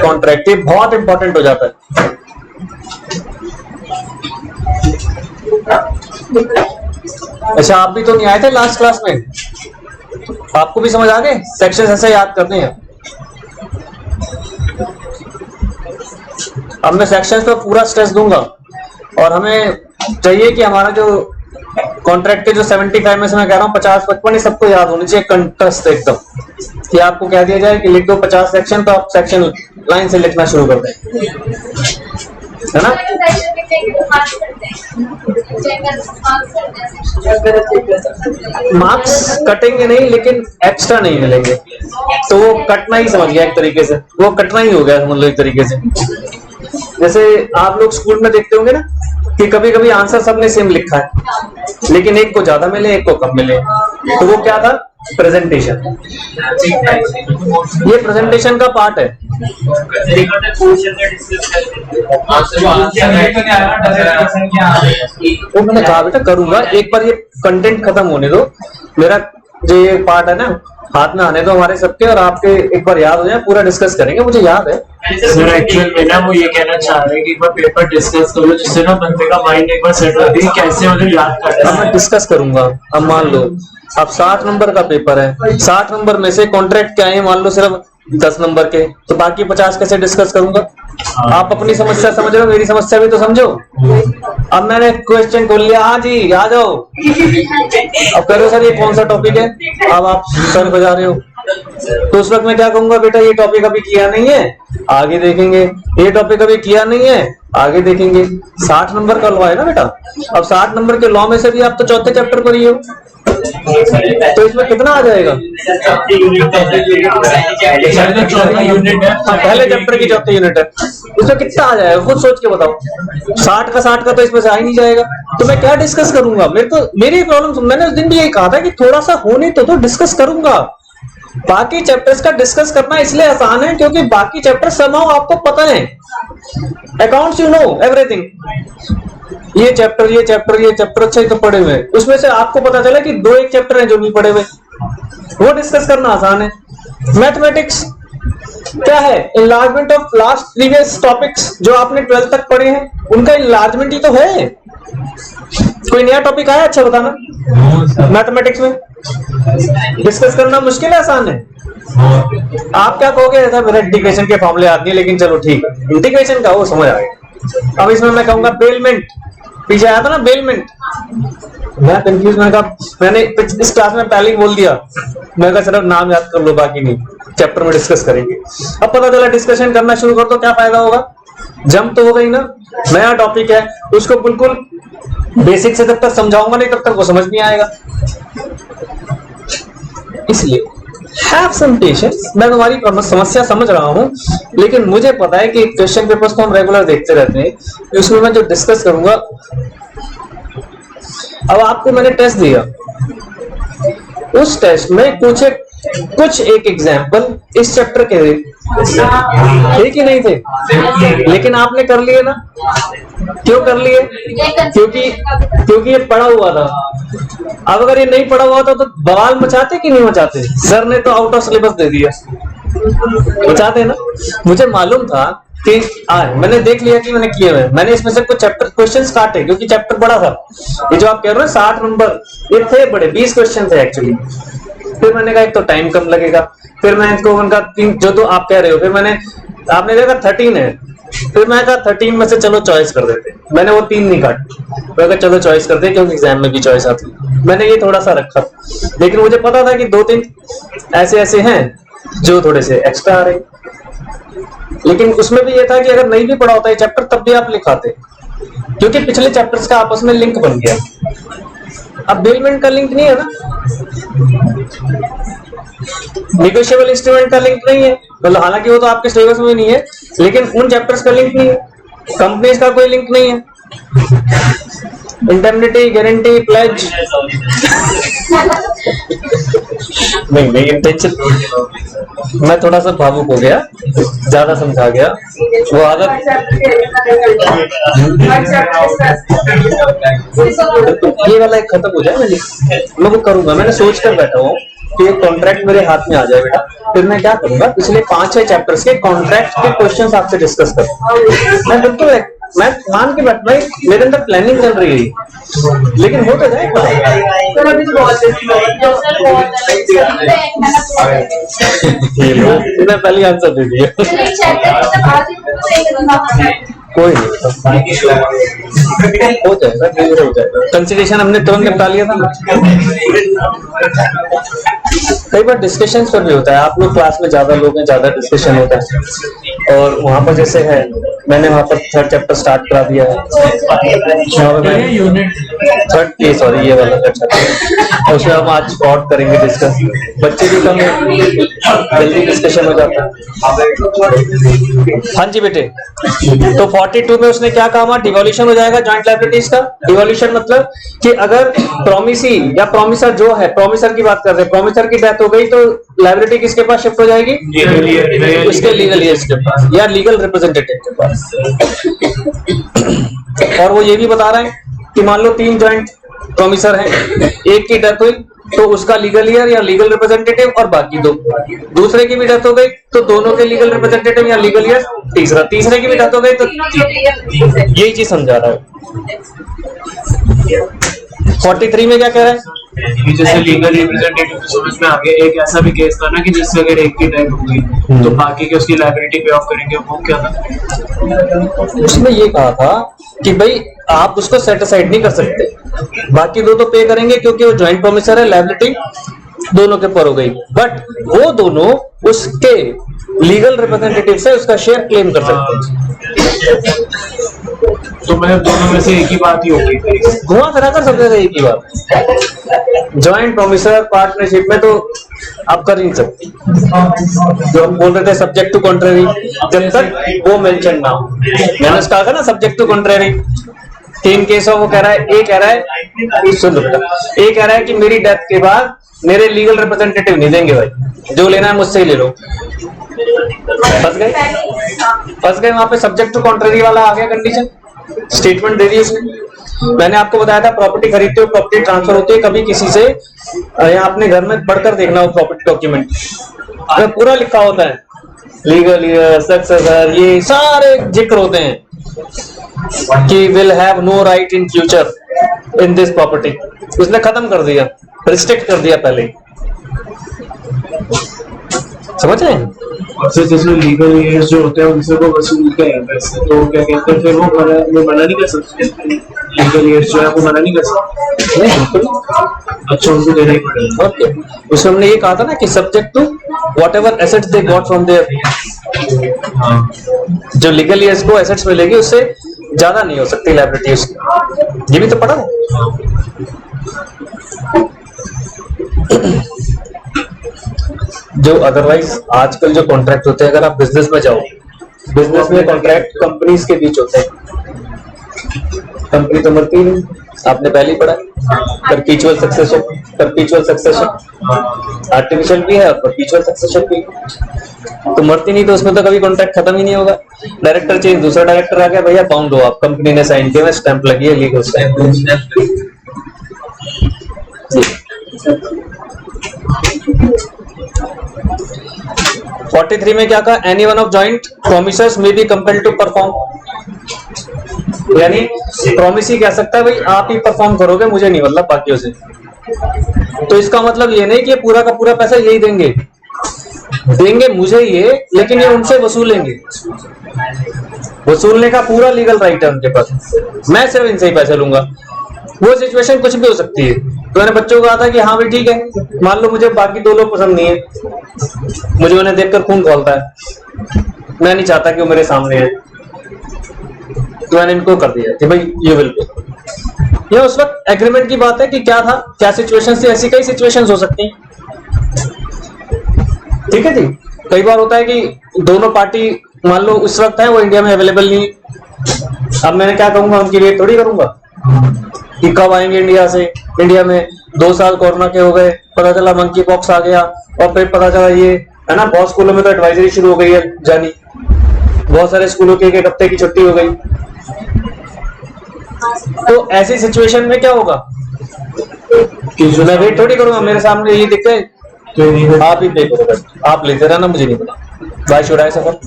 contract, ये बहुत इंपॉर्टेंट हो जाता है। अच्छा, आप भी तो नहीं आए थे लास्ट क्लास में, आपको भी समझ आ गए? सेक्शन ऐसे याद करने हैं। अब मैं सेक्शंस पे पूरा स्ट्रेस दूंगा और हमें चाहिए कि हमारा जो कॉन्ट्रैक्ट के जो 75 में से मैं कह रहा हूँ 50-55 ये सबको याद होनी चाहिए कंटस्ट एकदम, कि आपको कह दिया जाए कि लिख दो 50 सेक्शन, तो आप सेक्शन लाइन से लिखना शुरू कर दें, है ना? मार्क्स कटेंगे नहीं, लेकिन एक्स्ट्रा नहीं मिलेंगे, तो वो कटना ही समझ गया एक तरीके से, वो कटना ही हो गया समझ लो एक तरीके से। जैसे आप लोग स्कूल में देखते होंगे ना कि कभी कभी आंसर सबने सेम लिखा है, लेकिन एक को ज्यादा मिले एक को कम मिले, तो वो क्या था, प्रेजेंटेशन। ये प्रेजेंटेशन का पार्ट है। वो मैंने कहा बेटा करूंगा, एक बार ये कंटेंट खत्म होने दो, मेरा जो ये पार्ट है ना हाथ में आने दो हमारे सबके, और आपके एक बार याद हो जाए, पूरा डिस्कस करेंगे, मुझे याद है। सर एक्चुअल में ना वो ये कहना चाह रहे हैं कि एक बार पेपर डिस्कस करो, जिससे ना बंदे का माइंड एक बार सेट हो जाए कैसे मुझे याद करना है। मैं डिस्कस करूंगा। अब मान लो अब 60 नंबर का पेपर है, 60 नंबर में से कॉन्ट्रैक्ट क्या है मान लो सिर्फ 10 नंबर के, तो बाकी 50 कैसे डिस्कस करूंगा? आप अपनी समस्या समझ रहे हो, मेरी समस्या भी तो समझो। अब मैंने क्वेश्चन खोल लिया, हाँ जी आ जाओ, अब करो सर ये कौन सा टॉपिक है, अब आप सर बजा रहे हो, तो उस वक्त मैं क्या कहूंगा, बेटा ये टॉपिक अभी किया नहीं है, आगे देखेंगे, ये टॉपिक अभी किया नहीं है, आगे देखेंगे। 60 नंबर का लॉ है ना बेटा, अब 60 नंबर के लॉ में से भी आप तो चौथे चैप्टर पर ही हो, तो इसमें कितना आ जाएगा? पहले चैप्टर की चौथी यूनिट है, इसमें कितना आ जाएगा खुद सोच के बताओ। 60 का तो इसमें से आ ही नहीं जाएगा, तो मैं क्या डिस्कस करूंगा? मेरी प्रॉब्लम, मैंने उस दिन भी यही कहा था कि थोड़ा सा होने तो डिस्कस करूंगा। बाकी चैप्टर्स का डिस्कस करना इसलिए आसान है क्योंकि बाकी चैप्टर समहाउ आपको पता है, अकाउंट्स यू नो एवरीथिंग, ये चैप्टर अच्छे तो पढ़े हुए, उसमें से आपको पता चला कि 2-1 चैप्टर हैं जो नहीं पढ़े हुए, वो डिस्कस करना आसान है। मैथमेटिक्स क्या है, enlargement of last previous topics जो आपने 12th तक पढ़े हैं, उनका इनलार्जमेंट ही तो है। कोई नया टॉपिक आया अच्छा बताना मैथमेटिक्स में, डिस्कस करना मुश्किल है आसान है? आप क्या कहोगे, ऐसा मेरा इंटीग्रेशन के फॉर्मूले आती है, लेकिन चलो ठीक है, इंटीग्रेशन का वो समझ आ गया। अब इसमें मैं कहूंगा बेलमेंट, पीछे आया था ना बेलमेंट, मैं कंफ्यूज, मैंने इस क्लास में पहले ही बोल दिया, मैं कहा सिर्फ नाम याद कर लो बाकी नहीं, चैप्टर में डिस्कस करेंगे। अब पता चला डिस्कशन करना शुरू कर दो, क्या फायदा होगा? जंप तो हो गई ना, नया टॉपिक है, उसको बिल्कुल बेसिक से जब तक समझाऊंगा नहीं तब तक वो समझ नहीं आएगा। इसलिए हैव सम पेशेंस। मैं तुम्हारी समस्या समझ रहा हूं, लेकिन मुझे पता है कि क्वेश्चन पेपर्स तो हम रेगुलर देखते रहते हैं, उसमें मैं जो डिस्कस करूंगा। अब आपको मैंने टेस्ट दिया, उस टेस्ट में कुछ एक एग्जाम्पल इस चैप्टर के थे कि नहीं थे, लेकिन आपने कर लिए ना। क्यों कर लिए? क्योंकि ये पढ़ा हुआ था। अब अगर ये नहीं पढ़ा हुआ था तो बवाल मचाते कि नहीं मचाते? सर ने तो आउट ऑफ सिलेबस दे दिया, मचाते ना। मुझे मालूम था कि मैंने देख लिया कि मैंने किए हुए, मैंने इसमें से कुछ चैप्टर क्वेश्चंस काटे क्योंकि चैप्टर बड़ा था। ये जो आप कह रहे हो 60 नंबर, ये थे बड़े, 20 क्वेश्चन थे एक्चुअली। फिर मैंने कहा एक तो टाइम कम लगेगा, फिर मैं इसको उनका जो तो आप कह रहे हो, फिर आपने देखा 13 है, फिर मैं कहा 13 में से चलो चॉइस कर देते। मैंने वो 3 नहीं काटे, मैं कहा चलो चॉइस करते क्योंकि एग्जाम में भी चॉइस आती है। मैंने ये थोड़ा सा रखा, लेकिन मुझे पता था कि 2-3 ऐसे हैं जो थोड़े से एक्स्ट्रा आ रहे। लेकिन उसमें भी ये था कि अगर नहीं भी पढ़ा होता है चैप्टर तब भी आप लिखाते, क्योंकि पिछले चैप्टर्स का आपस में लिंक बन गया। अब बेलमेंट का लिंक नहीं है ना, निगोशिएबल इंस्ट्रूमेंट का लिंक नहीं है, मतलब हालांकि वो तो आपके सिलेबस में नहीं है, लेकिन उन चैप्टर्स का लिंक नहीं है, कंपनीज का कोई लिंक नहीं है, इंडेमनिटी, गारंटी, प्लेज नहीं इंटेंशन। मैं थोड़ा सा भावुक हो गया, ज्यादा समझा गया, वो आदत। ये वाला एक खत्म हो जाए, मैं वो करूंगा। मैंने सोच कर बैठा हूँ कि एक कॉन्ट्रैक्ट मेरे हाथ में आ जाए बेटा, फिर मैं क्या करूंगा, पिछले 5-6 चैप्टर्स के कॉन्ट्रैक्ट के क्वेश्चंस आपसे डिस्कस करूंगा। मैं बिल्कुल मैं मान के बैठ भाई, मेरे अंदर प्लानिंग चल रही है, लेकिन हो तो जाए। मैंने पहले आंसर दे दिया, कोई नहीं हो जाएगा, धीरे हो जाएगा। कंसिडरेशन हमने तुरंत निपटा लिया था। कई बार डिस्कशन पर भी होता है, आप लोग क्लास में ज्यादा लोग हैं, ज्यादा डिस्कशन होता है, और वहां पर जैसे है मैंने वहां पर 3rd चैप्टर स्टार्ट करा दिया है, सॉरी ये वाला चैप्टर, उसमें हम आज स्पॉट करेंगे डिस्कस। बच्चे भी कम है, जल्दी डिस्कशन हो जाता है। हाँ जी बेटे, तो 42 में उसने क्या कहा, डिवोल्यूशन हो जाएगा जॉइंट लायबिलिटीज का। डिवोल्यूशन मतलब कि अगर प्रोमिसी या प्रोमिसर जो है, प्रोमिसर की बात कर रहे हैं, प्रोमिसर की डेथ हो गई तो लायबिलिटी किसके पास शिफ्ट हो जाएगी? उसके लीगल एज के पास या लीगल रिप्रेजेंटेटिव के पास। और वो ये भी बता रहे हैं कि मान लो 3 जॉइंट प्रोमिसर हैं, एक की डेथ हुई तो उसका लीगल ईयर या लीगल रिप्रेजेंटेटिव और बाकी 2, दूसरे की भी डेथ हो गई तो दोनों के लीगल रिप्रेजेंटेटिव या लीगल ईयर, तीसरे की भी डेथ हो गई तो यही चीज समझा रहा है। 43 में क्या कह रहा है? जैसे लीगल रिप्रेजेंटेटिव समझ में आ गया, एक ऐसा भी केस था ना कि जिससे अगर एक की डेथ हो गई तो बाकी के उसकी लायबिलिटी पे ऑफ करेंगे, वो क्या था? उसमें ये कहा था कि भाई आप उसको सेट असाइड नहीं कर सकते, बाकी 2 तो पे करेंगे क्योंकि वो ज्वाइंट प्रोमिसर है, लायबिलिटी दोनों के ऊपर हो गई, बट वो दोनों उसके लीगल रिप्रेजेंटेटिव से उसका शेयर क्लेम कर सकते हैं। तो मतलब दोनों में से एक ही बात ही हो गई, घुमा फिरा कर सकते थे एक ही बात। ज्वाइंट प्रोमिसर पार्टनरशिप में तो आप कर नहीं सकते, जो हम बोल रहे थे सब्जेक्ट टू कॉन्ट्रेरी, जब तक वो मेंशन ना हो। मैंने कहा था ना सब्जेक्ट टू कॉन्ट्रेरी 3 केस वो कह रहा है, ए कह रहा है, सुन लो बेटा, ए कह रहा है कि मेरी डेथ के बाद मेरे लीगल रिप्रेजेंटेटिव नहीं देंगे भाई, जो लेना है मुझसे ही ले लो। फंस गए वहां पे, सब्जेक्ट टू कॉन्ट्रेरी वाला आ गया कंडीशन, स्टेटमेंट दे दी उसने। मैंने आपको बताया था प्रॉपर्टी खरीदते हो, प्रॉपर्टी ट्रांसफर होती है, कभी किसी से यहाँ अपने घर में पढ़कर देखना हो प्रॉपर्टी डॉक्यूमेंट, पूरा लिखा होता है, लीगल ईयर, सक्सेसर, ये सारे जिक्र होते हैं कि will have no right in future in this property. उसने खत्म कर दिया, रिस्ट्रिक्ट कर दिया पहले, समझ रहे हैं? और फिर जैसे लीगल ईयर्स जो होते हैं उनसे वो वसूलते हैं पैसे, तो क्या कहते हैं फिर वो मना नहीं कर सकते, लीगल ईयर्स जो है वो मना नहीं कर सकते। नहीं बिल्कुल, अच्छा उनको देना ही पड़ेगा। ओके, उसमें हमने ये कहा था ना कि subject to whatever assets they got from there हाँ जो लीगली इसको एसेट्स मिलेगी उससे ज्यादा नहीं हो सकती लायबिलिटी उसकी। ये भी तो पढ़ा है। जो अदरवाइज आजकल जो कॉन्ट्रैक्ट होते हैं, अगर आप बिजनेस में जाओ, बिजनेस में कॉन्ट्रैक्ट कंपनीज के बीच होते हैं। कंपनी तो मरती नहीं, आपने पहले ही पढ़ा, परपीचुअल सक्सेशन, परपीचुअल सक्सेशन आर्टिफिशियल भी है और परपीचुअल सक्सेशन भी है। तो मरती नहीं, तो उसमें तो कभी कॉन्ट्रैक्ट खत्म ही नहीं होगा। डायरेक्टर चेंज, दूसरा डायरेक्टर आ गया, भैया बाउंड हो आप, कंपनी ने साइन किया, स्टैंप लगी है, लीगल स्टैंप। 43 में क्या कहा? Any one of joint promisors may be compelled to perform, यानी प्रॉमिस ही कह सकता है भाई आप ही परफॉर्म करोगे, मुझे नहीं, मतलब बाकियों से। तो इसका मतलब ये नहीं कि ये पूरा का पूरा पैसा यही देंगे, देंगे मुझे ये, लेकिन ये उनसे वसूलेंगे। वसूलने का पूरा लीगल राइट है उनके पास, मैं सिर्फ इनसे ही पैसे लूंगा। वो सिचुएशन कुछ भी हो सकती है। तो मैंने बच्चों को कहा था कि हाँ भाई ठीक है, मान लो मुझे बाकी 2 लोग पसंद नहीं है, मुझे उन्हें देखकर खून खौलता है, मैं नहीं चाहता कि वो मेरे सामने है, तो मैंने इनको कर दिया कि भाई यू विल पे। ये उस वक्त एग्रीमेंट की बात है कि क्या था, क्या सिचुएशन थी, ऐसी कई सिचुएशंस हो सकती हैं। ठीक है जी। कई बार होता है कि दोनों पार्टी मान लो उस वक्त है वो इंडिया में अवेलेबल नहीं, अब मैंने क्या कहूंगा, उनकी वेट थोड़ी करूंगा कि कब आएंगे इंडिया से। इंडिया में 2 साल कोरोना के हो गए, पता चला मंकी पॉक्स आ गया, और फिर पता चला ये है ना, बहुत स्कूलों में तो एडवाइजरी शुरू हो गई है जानी, बहुत सारे स्कूलों की 1 हफ्ते की छुट्टी हो गई। तो ऐसी सिचुएशन में क्या होगा कि मैं वेट थोड़ी करूंगा, मेरे सामने ये दिख गए आप ही पे करोगे, आप लेते रहना, मुझे नहीं पता। Why should I suffer?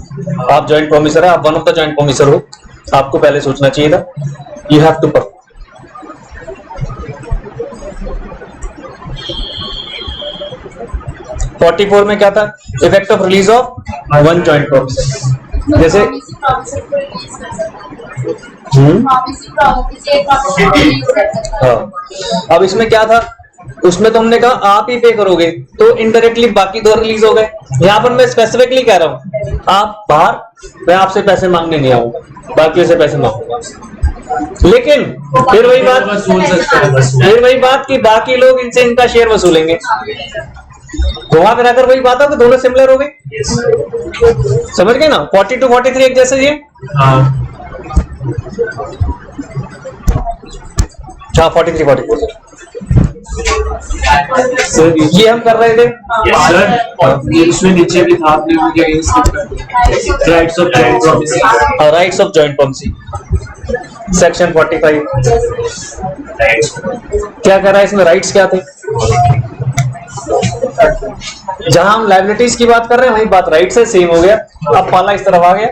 आप जॉइंट प्रोमिसर है, आप one of the joint promisor हो, आपको पहले सोचना चाहिए था। You have to perform. Forty 44 में क्या था? Effect of release of one joint promisor. जैसे हाँ, अब इसमें क्या था, उसमें तो हमने कहा आप ही पे करोगे, तो इनडायरेक्टली बाकी 2 रिलीज हो गए। यहाँ पर मैं स्पेसिफिकली कह रहा हूँ आप बाहर, मैं आपसे पैसे मांगने नहीं आऊंगा, बाकियों से पैसे मांगूंगा। लेकिन फिर वही बात, फिर वही बात कि बाकी लोग इनसे इनका शेयर वसूलेंगे। वहां पर आकर वही बात हो कि दोनों सिमिलर हो गए। समझ गए ना? 42 43 एक जैसे ये। हाँ 43 44 सर ये हम कर रहे थे सर, और इसमें नीचे भी था, आपने मुझे rights of joint promisee, rights of joint promisee section 45 क्या कह रहा है इसमें? राइट्स क्या थे? जहां हम लायबिलिटीज की बात कर रहे हैं वही बात राइट से सेम हो गया। अब पाला इस तरफ आ गया,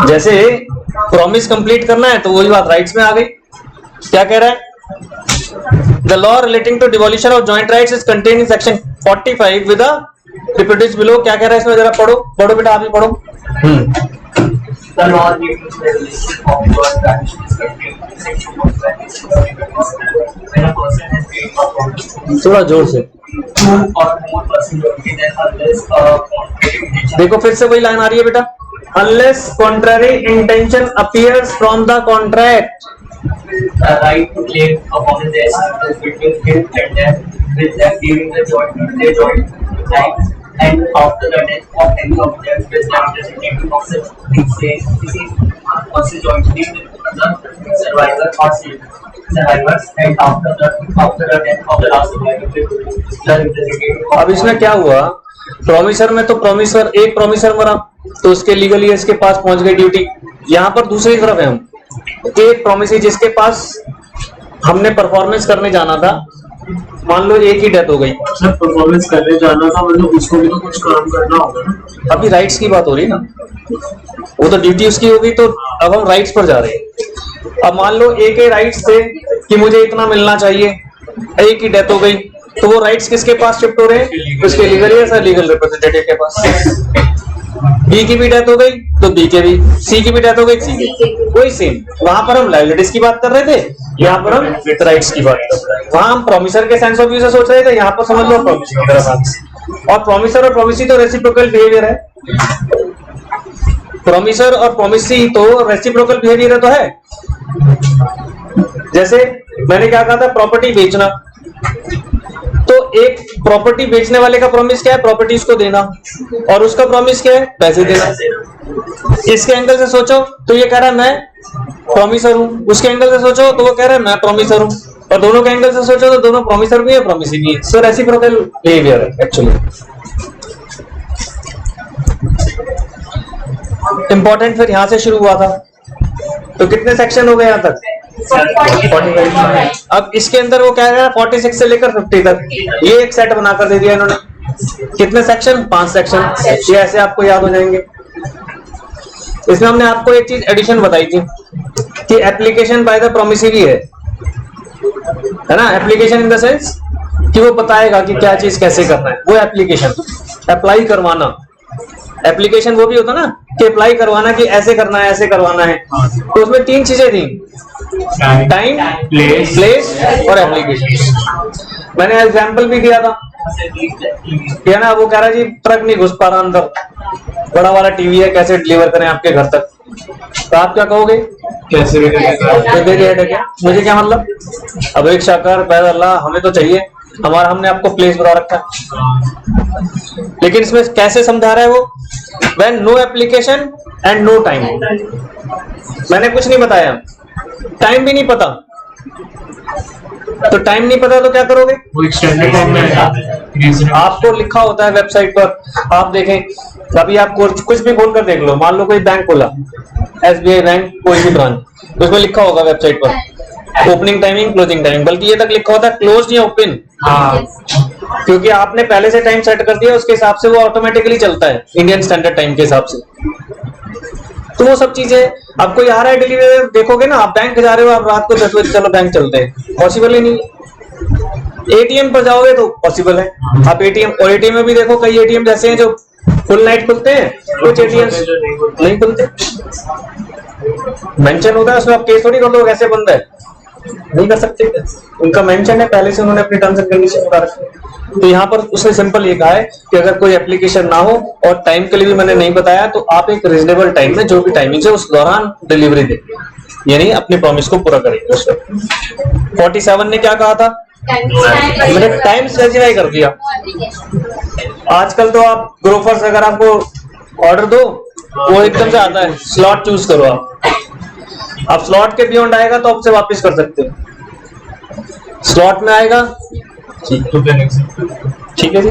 जैसे प्रॉमिस कंप्लीट करना है तो वही बात राइट्स में आ गई। क्या कह रहा है? The law relating to devolution of joint rights is contained in section 45 with the reproduce below. क्या कह रहा है इसमें? जरा पढ़ो, पढ़ो बेटा, आप ही पढ़ो। The law relating to the relation of joint rights is contained in section 45. When a person has paid for promise, थोड़ा जोर से 2 or more person jointly, then unless contrary intention. देखो फिर से वही लाइन आ रही है बेटा, unless contrary intention appears from the contract. The right to claim upon the assets is between him and them, with them during the joint life, and after the death of any of them, with them designated of such things, also jointly with the survivor or survivors, and after the death of the last survivor, with the representative. अब इसमें क्या हुआ? Promisor में तो promisor, एक promisor मरा तो उसके लीगली इसके पास पहुंच गई ड्यूटी। यहाँ पर दूसरी तरफ है, हम एक प्रोमिस जिसके पास हमने परफॉर्मेंस करने जाना था, मान लो एक ही डेथ हो गई। सर परफॉर्मेंस करने जाना था, मतलब उसको भी तो कुछ काम करना होगा ना। अभी राइट्स की बात हो रही है ना, वो तो ड्यूटी उसकी होगी, तो अब हम राइट्स पर जा रहे हैं। अब मान लो एक ही राइट्स थे कि मुझे इतना मिलना चाहिए, एक ही डेथ हो गई, तो वो राइट्स किसके पास शिफ्ट हो रहे हैं? उसके लीगल रिप्रेजेंटेटिव के पास। बी की भी डेथ हो गई तो बी के भी, सी की भी डेथ हो गई सी की, वही सेम। वहां पर हम लायबिलिटीज की बात कर रहे थे, यहाँ पर हम राइट्स की बात कर रहे हैं। वहां हम प्रोमिसर के सेंस ऑफ व्यू से सोच रहे थे, यहाँ पर समझ लो प्रोमिस की तरफ। और प्रोमिसर और प्रोमिसी तो रेसिप्रोकल बिहेवियर है, प्रोमिसर और प्रोमिसी तो रेसिप्रोकल बिहेवियर तो है। जैसे मैंने क्या कहा था, प्रॉपर्टी बेचना, तो एक प्रॉपर्टी बेचने वाले का प्रॉमिस क्या है, प्रॉपर्टी उसको देना, और उसका प्रॉमिस क्या है, पैसे देना। इसके एंगल से सोचो तो ये कह रहा है मैं प्रॉमिसर हूं, उसके एंगल से सोचो तो वो कह रहा है मैं प्रॉमिसर हूं, और दोनों के एंगल से सोचो तो दोनों प्रॉमिसर भी है प्रॉमिसी भी है। सो रेसिप्रोकल बिहेवियर है एक्चुअली। इंपॉर्टेंट फिर यहां से शुरू हुआ था, तो कितने सेक्शन हो गए यहां तक, 45। अब इसके अंदर वो कह रहा है 46 से लेकर 50 तक, ये एक सेट बनाकर दे दिया इन्होंने। कितने सेक्शन, 5 सेक्शन, ये ऐसे आपको याद हो जाएंगे। इसमें हमने आपको एक चीज एडिशन बताई थी कि एप्लीकेशन बाय द प्रोमिसिवी है ना, एप्लीकेशन इन द सेंस कि वो बताएगा कि क्या चीज कैसे करना है, वो एप्लीकेशन। अप्लाई करवाना, एप्लीकेशन वो भी होता ना कि अप्लाई करवाना कि ऐसे करना है ऐसे करवाना है, तो उसमें 3 चीजें थी, टाइम, प्लेस और एप्लीकेशन। मैंने एग्जांपल भी दिया था क्या ना, वो कह रहा है जी ट्रक नहीं घुस पा रहा अंदर, बड़ा वाला टीवी है, कैसे डिलीवर करें आपके घर तक, तो आप क्या कहोगे, कैसे भी क्या मुझे क्या मतलब, अब एक शाकर पैदा अल्लाह हमें तो चाहिए, हमारा हमने आपको प्लेस बता रखा है। लेकिन इसमें कैसे समझा रहा है वो, when no application and no time. मैंने कुछ नहीं बताया, टाइम भी नहीं पता, तो टाइम नहीं पता तो क्या करोगे, वो एक्सटेंडेड टाइम में आपको लिखा होता है वेबसाइट पर, आप देखें अभी आपको कुछ भी खोल कर देख लो, मान लो कोई बैंक खोला, SBI बैंक कोई भी ब्रांच, तो उसमें लिखा होगा वेबसाइट पर ओपनिंग टाइमिंग, क्लोजिंग टाइमिंग, बल्कि ये तक लिखा होता है क्लोज या ओपन, क्योंकि आपने पहले से टाइम सेट कर दिया, उसके हिसाब से वो ऑटोमेटिकली चलता है इंडियन स्टैंडर्ड टाइम के हिसाब से। तो वो सब चीजें अब कोई आ रहा है डिलीवरी, देखोगे ना, आप बैंक जा रहे हो, आप रात को 10 बजे चलो बैंक चलते हैं, पॉसिबल ही नहीं। एटीएम पर जाओगे तो पॉसिबल है, आप एटीएम, और एटीएम में भी देखो कई एटीएम जैसे हैं जो फुल नाइट खुलते हैं, कुछ एटीएम नहीं खुलते, मेंशन होता है उसमें, आप केस थोड़ी कर दो कैसे बंद है, नहीं कर सकते, उनका मेंशन है पहले से, उन्होंने अपनी टर्म्स एंड कंडीशन बता रखे। तो यहाँ पर उसने सिंपल ये कहा है कि अगर कोई एप्लीकेशन ना हो और टाइम के लिए भी मैंने नहीं बताया, तो आप एक रीजनेबल टाइम में जो भी टाइमिंग है उस दौरान डिलीवरी देंगे, यानी अपने प्रॉमिस को पूरा करेंगे। उस 47 ने क्या कहा था, मैंने टाइम स्पेसिफाई कर दिया। आजकल तो आप ग्रोफर्स अगर आपको ऑर्डर दो वो एकदम से आता है, स्लॉट चूज करो आप स्लॉट के बियॉन्ड आएगा तो आपसे वापस कर सकते हो, स्लॉट में आएगा ठीक है जी।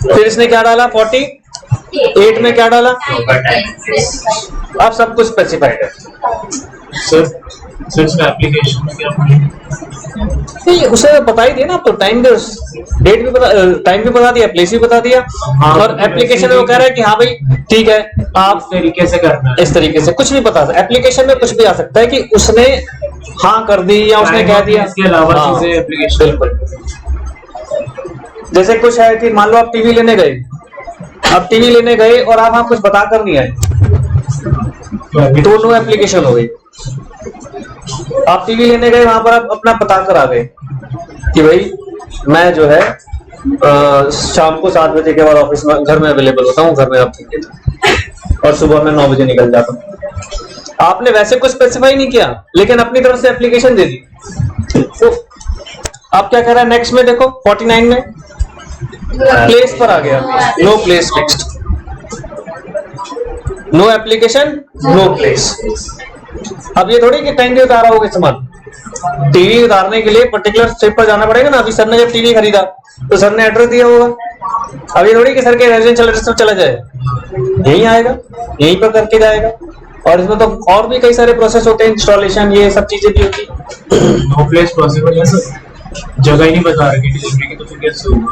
फिर इसने क्या डाला, 48 में क्या डाला, अब सब कुछ स्पेसिफाइड है। एप्लीकेशन नहीं, उसे बता ही दिया ना, तो टाइम डेट भी बता, टाइम भी बता दिया, प्लेस भी बता दिया, और एप्लीकेशन में वो कह रहा है कि हाँ भाई ठीक है आप तरीके से करना है, इस तरीके से कुछ भी बता सकते। एप्लीकेशन में कुछ भी आ सकता है कि उसने हाँ कर दी या उसने कह दिया, इसके अलावा चीजें एप्लीकेशन। बिल्कुल, जैसे कुछ है कि मान लो आप टीवी लेने गए, अब टीवी लेने गए और आप कुछ बताकर नहीं आए, तो नो एप्लीकेशन हो गई। आप टीवी लेने गए, वहां पर आप अपना बताकर आ गए कि भाई मैं जो है शाम को 7 बजे के बाद ऑफिस में घर में अवेलेबल होता हूँ, घर में आप और सुबह में 9 बजे निकल जाता हूँ। आपने वैसे कुछ स्पेसिफाई नहीं किया, लेकिन अपनी तरफ से एप्लीकेशन दे दी। तो आप क्या कह रहा है नेक्स्ट में देखो, 49 में प्लेस पर आ गया, no place fixed, no application no place. अब ये थोड़ी कि टाइम भी उतारा होगा सामान, टीवी उतारने के लिए पर्टिकुलर स्टेप पर जाना पड़ेगा ना। अभी सर ने जब टीवी खरीदा तो सर ने एड्रेस दिया होगा, अब ये थोड़ी कि सर के रेजिडेंशियल एड्रेस पर चला जाए, यही आएगा, यहीं पर करके जाएगा। और इसमें तो और भी कई सारे प्रोसेस होते हैं, इंस्टॉलेशन, ये सब चीजें भी होती है। नो प्लेस पॉसिबल है सर, जगह ही नहीं बता रही डिलीवरी की, तो फिर कैसे होगा?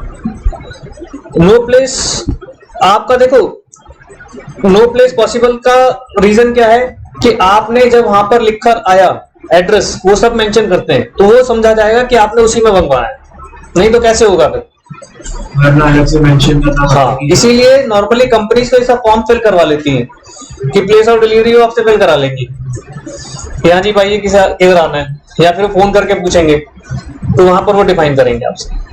नो प्लेस आपका देखो, नो प्लेस पॉसिबल का रीजन क्या है कि आपने जब वहां पर लिखकर आया एड्रेस, वो सब मेंशन करते हैं, तो वो समझा जाएगा कि आपने उसी में मंगवाया है, नहीं तो कैसे होगा फिर, अलग से मेंशन करना। हाँ, इसीलिए नॉर्मली कंपनीज तो ऐसा फॉर्म फिल करवा लेती हैं कि प्लेस ऑफ डिलीवरी वो आपसे फिल करा लेंगी, यहाँ जी भाई किधर आना है, या फिर फोन करके पूछेंगे, तो वहां पर वो डिफाइन करेंगे आपसे।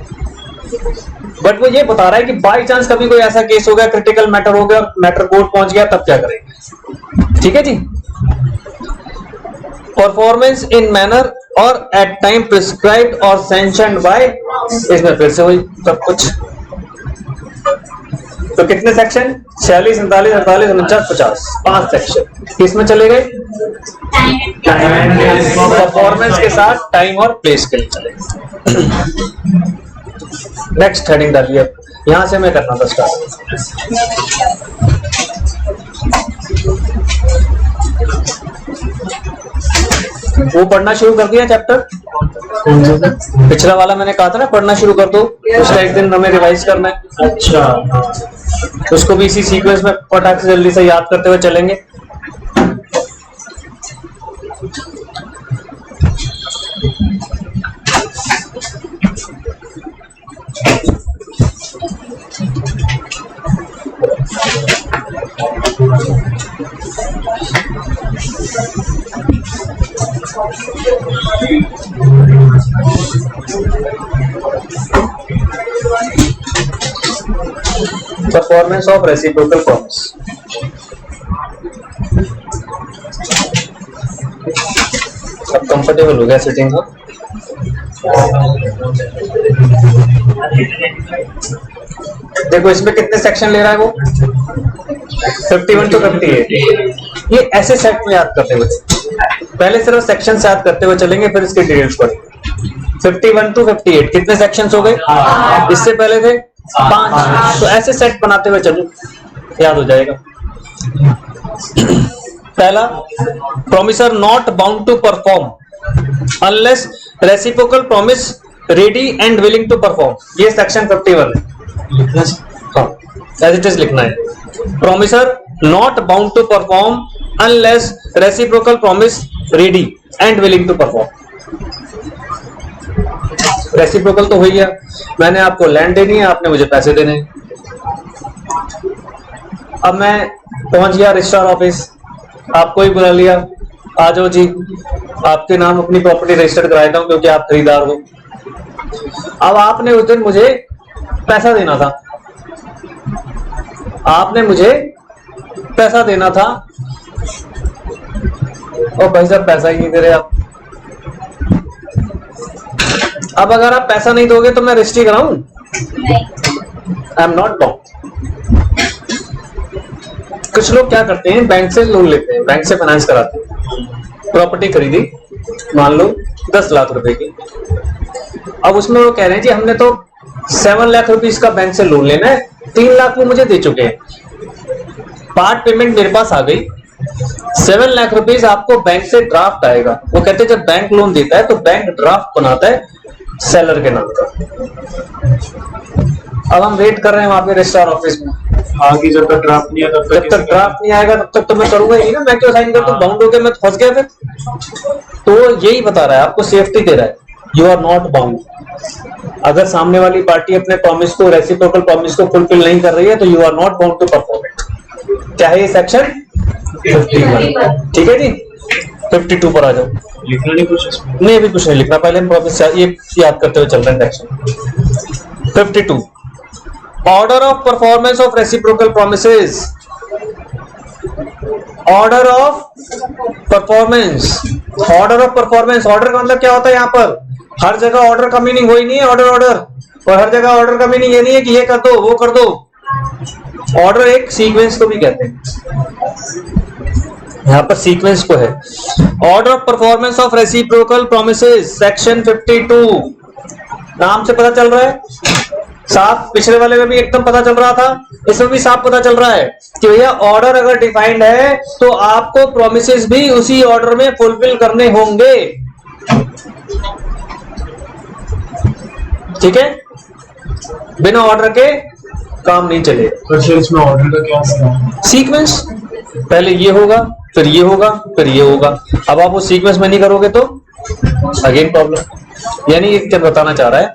बट वो ये बता रहा है कि बाई चांस कभी कोई ऐसा केस हो गया, क्रिटिकल मैटर हो गया, मैटर कोर्ट पहुंच गया, तब क्या करेंगे। ठीक है जी। परफॉर्मेंस इन मैनर और एट टाइम प्रिस्क्राइब्ड और सैंक्शनड बाय, इसमें फिर से वही सब कुछ। तो कितने सेक्शन? 46, 47, 48, 49, 50, 5 सेक्शन किसमें चले गए? परफॉर्मेंस के साथ टाइम और प्लेस के लिए चले गए। नेक्स्ट हेडिंग डालिए, यहां से मैं करना था स्टार्ट। वो पढ़ना शुरू कर दिया चैप्टर, पिछला वाला मैंने कहा था ना पढ़ना शुरू कर दो, पिछला एक दिन हमें रिवाइज करना है। अच्छा, उसको भी इसी सीक्वेंस में फटाक से जल्दी से याद करते हुए चलेंगे। Performance of reciprocal promise. अब कंफर्टेबल हो गया सिटिंग का। देखो इसमें कितने सेक्शन ले रहा है वो, 51 to 58। ये ऐसे सेट में याद करते हुए, पहले सिर्फ सेक्शन से याद करते हुए चलेंगे, फिर इसके डिटेल्स पढ़ेंगे। 51 to 58 कितने सेक्शंस हो गए? इससे पहले थे 5। तो ऐसे सेट बनाते हुए चलो, याद हो जाएगा। पहला, promisor not bound to perform unless reciprocal promise ready and willing to perform. ये सेक्शन 51 है। हाँ, एज इट इज लिखना है। Promisor not bound to perform unless reciprocal promise ready and willing to perform. Reciprocal तो हो गया, मैंने आपको लैंड देनी है, आपने मुझे पैसे देने हैं। अब मैं पहुंच गया रजिस्ट्रार ऑफिस, आपको ही बुला लिया, आ जाओ जी आपके नाम अपनी प्रॉपर्टी रजिस्टर कराता हूं क्योंकि आप खरीदार हो। अब आपने उस दिन मुझे पैसा देना था, आपने मुझे पैसा देना था, और भाई साहब पैसा ही नहीं दे रहे आप। अब अगर आप पैसा नहीं दोगे तो मैं रजिस्ट्री कराऊं? I am not bound. कुछ लोग क्या करते हैं, बैंक से लोन लेते हैं, बैंक से फाइनेंस कराते हैं, प्रॉपर्टी खरीदी मान लो 10 लाख रुपए की। अब उसमें वो कह रहे हैं जी हमने तो 7 लाख रुपीस का बैंक से लोन लेना है, 3 लाख वो मुझे दे चुके हैं, पार्ट पेमेंट मेरे पास आ गई, 7 लाख रुपीस आपको बैंक से ड्राफ्ट आएगा। वो कहते हैं जब बैंक लोन देता है तो बैंक ड्राफ्ट बनाता है सेलर के नाम का। अब हम वेट कर रहे हैं वहां पे रजिस्ट्रार ऑफिस में, आगे जब तक ड्राफ्ट नहीं आएगा जब तक ड्राफ्ट नहीं आएगा तब तक तो मैं करूंगा ही ना, मैं क्यों साइन कर दूं? बाउंड हो गया, मैं फंस गया फिर। तो यही बता रहा है, आपको सेफ्टी दे रहा है, यू आर नॉट बाउंड। अगर सामने वाली पार्टी अपने प्रॉमिस को, रेसिप्रोकल प्रॉमिस को फुलफिल नहीं कर रही है तो you are not bound to perform it, चाहे सेक्शन 51। ठीक है जी। 52 पर आ जाओ। लिखना नहीं कुछ इसमें? नहीं, अभी कुछ नहीं लिखना, पहले हम प्रॉमिस ये याद करते हुए चल रहे हैं। Section 52, order of performance of reciprocal promises. Order of performance, order of performance, order का मतलब क्या होता है? यहाँ पर हर जगह ऑर्डर का मीनिंग वही नहीं है ऑर्डर ऑर्डर, और हर जगह ऑर्डर का मीनिंग ये नहीं है कि ये कर दो वो कर दो। ऑर्डर एक सीक्वेंस को भी कहते हैं, यहाँ पर सीक्वेंस को है। Order of performance of reciprocal promises section 52, नाम से पता चल रहा है साफ, पिछले वाले में भी एकदम पता चल रहा था, इसमें भी साफ पता चल रहा है कि भैया ऑर्डर अगर डिफाइंड है तो आपको प्रॉमिसेस भी उसी ऑर्डर में फुलफिल करने होंगे। ठीक है, बिना ऑर्डर के काम नहीं चले। तो इसमें ऑर्डर का क्या सीक्वेंस, पहले ये होगा फिर ये होगा फिर ये होगा। अब आप वो सीक्वेंस में नहीं करोगे तो अगेन प्रॉब्लम। यानी ये क्या बताना चाह रहा है,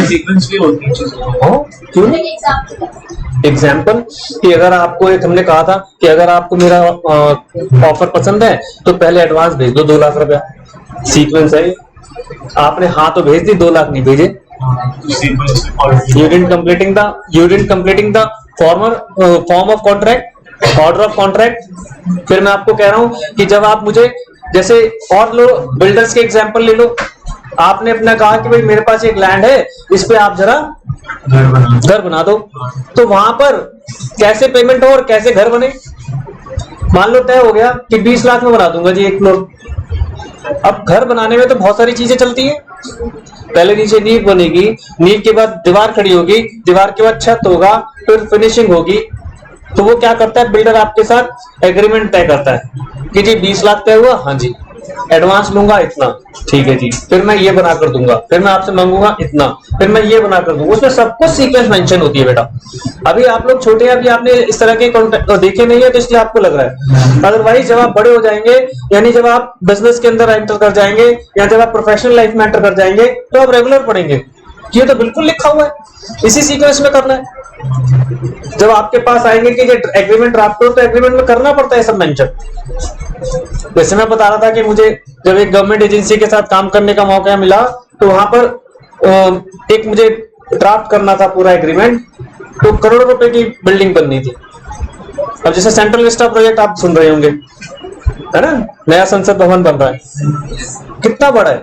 सीक्वेंस भी होती है क्यों नहीं? एग्जाम्पल कि अगर आपको एक हमने कहा था कि अगर आपको मेरा ऑफर पसंद है तो पहले एडवांस भेज दो 2 लाख रुपया, सीक्वेंस है। आपने हाँ तो भेज दी, 2 लाख नहीं भेजे, You didn't completing the form of contract, order of contract। फिर मैं आपको कह रहा हूं कि जब आप मुझे जैसे और लो बिल्डर्स के एग्जांपल ले लो, आपने अपना कहा कि भाई मेरे पास एक लैंड है, इस पे आप जरा घर बना दो, तो वहां पर कैसे पेमेंट हो और कैसे घर बने। मान लो तय हो गया कि 20 लाख में बना दूंगा जी एक फ्लोर। अब घर बनाने में तो बहुत सारी चीजें चलती है, पहले नीचे नींव बनेगी, नींव के बाद दीवार खड़ी होगी, दीवार के बाद छत होगा, फिर फिनिशिंग होगी। तो वो क्या करता है, बिल्डर आपके साथ एग्रीमेंट तय करता है कि जी 20 लाख तय हुआ, हाँ जी, एडवांस लूंगा इतना, ठीक है जी, फिर मैं ये बना कर दूंगा, फिर मैं आपसे मांगूंगा इतना, फिर मैं ये बना कर दूंगा। उसमें सब कुछ सीक्वेंस मेंशन होती है बेटा। अभी आप लोग छोटे हैं, अभी आपने इस तरह के कॉन्ट्रैक्ट देखे नहीं है तो इसलिए आपको लग रहा है। अदरवाइज जब आप बड़े हो जाएंगे, यानी जब आप बिजनेस के अंदर एंटर कर जाएंगे या जब आप प्रोफेशनल लाइफ में एंटर कर जाएंगे, तो आप रेगुलर पढ़ेंगे। ये तो बिल्कुल लिखा हुआ है, इसी सीक्वेंस में करना है। जब आपके पास आएंगे कि एग्रीमेंट ड्राफ्ट हो, तो एग्रीमेंट में करना पड़ता है सब मेंशन। वैसे मैं बता रहा था कि मुझे जब एक गवर्नमेंट एजेंसी के साथ काम करने का मौका मिला, तो वहां पर एक मुझे ड्राफ्ट करना था पूरा एग्रीमेंट, तो करोड़ों रुपए की बिल्डिंग बननी थी। अब जैसे सेंट्रल विस्टा प्रोजेक्ट आप सुन रहे होंगे, है ना, नया संसद भवन बन रहा है, कितना बड़ा है,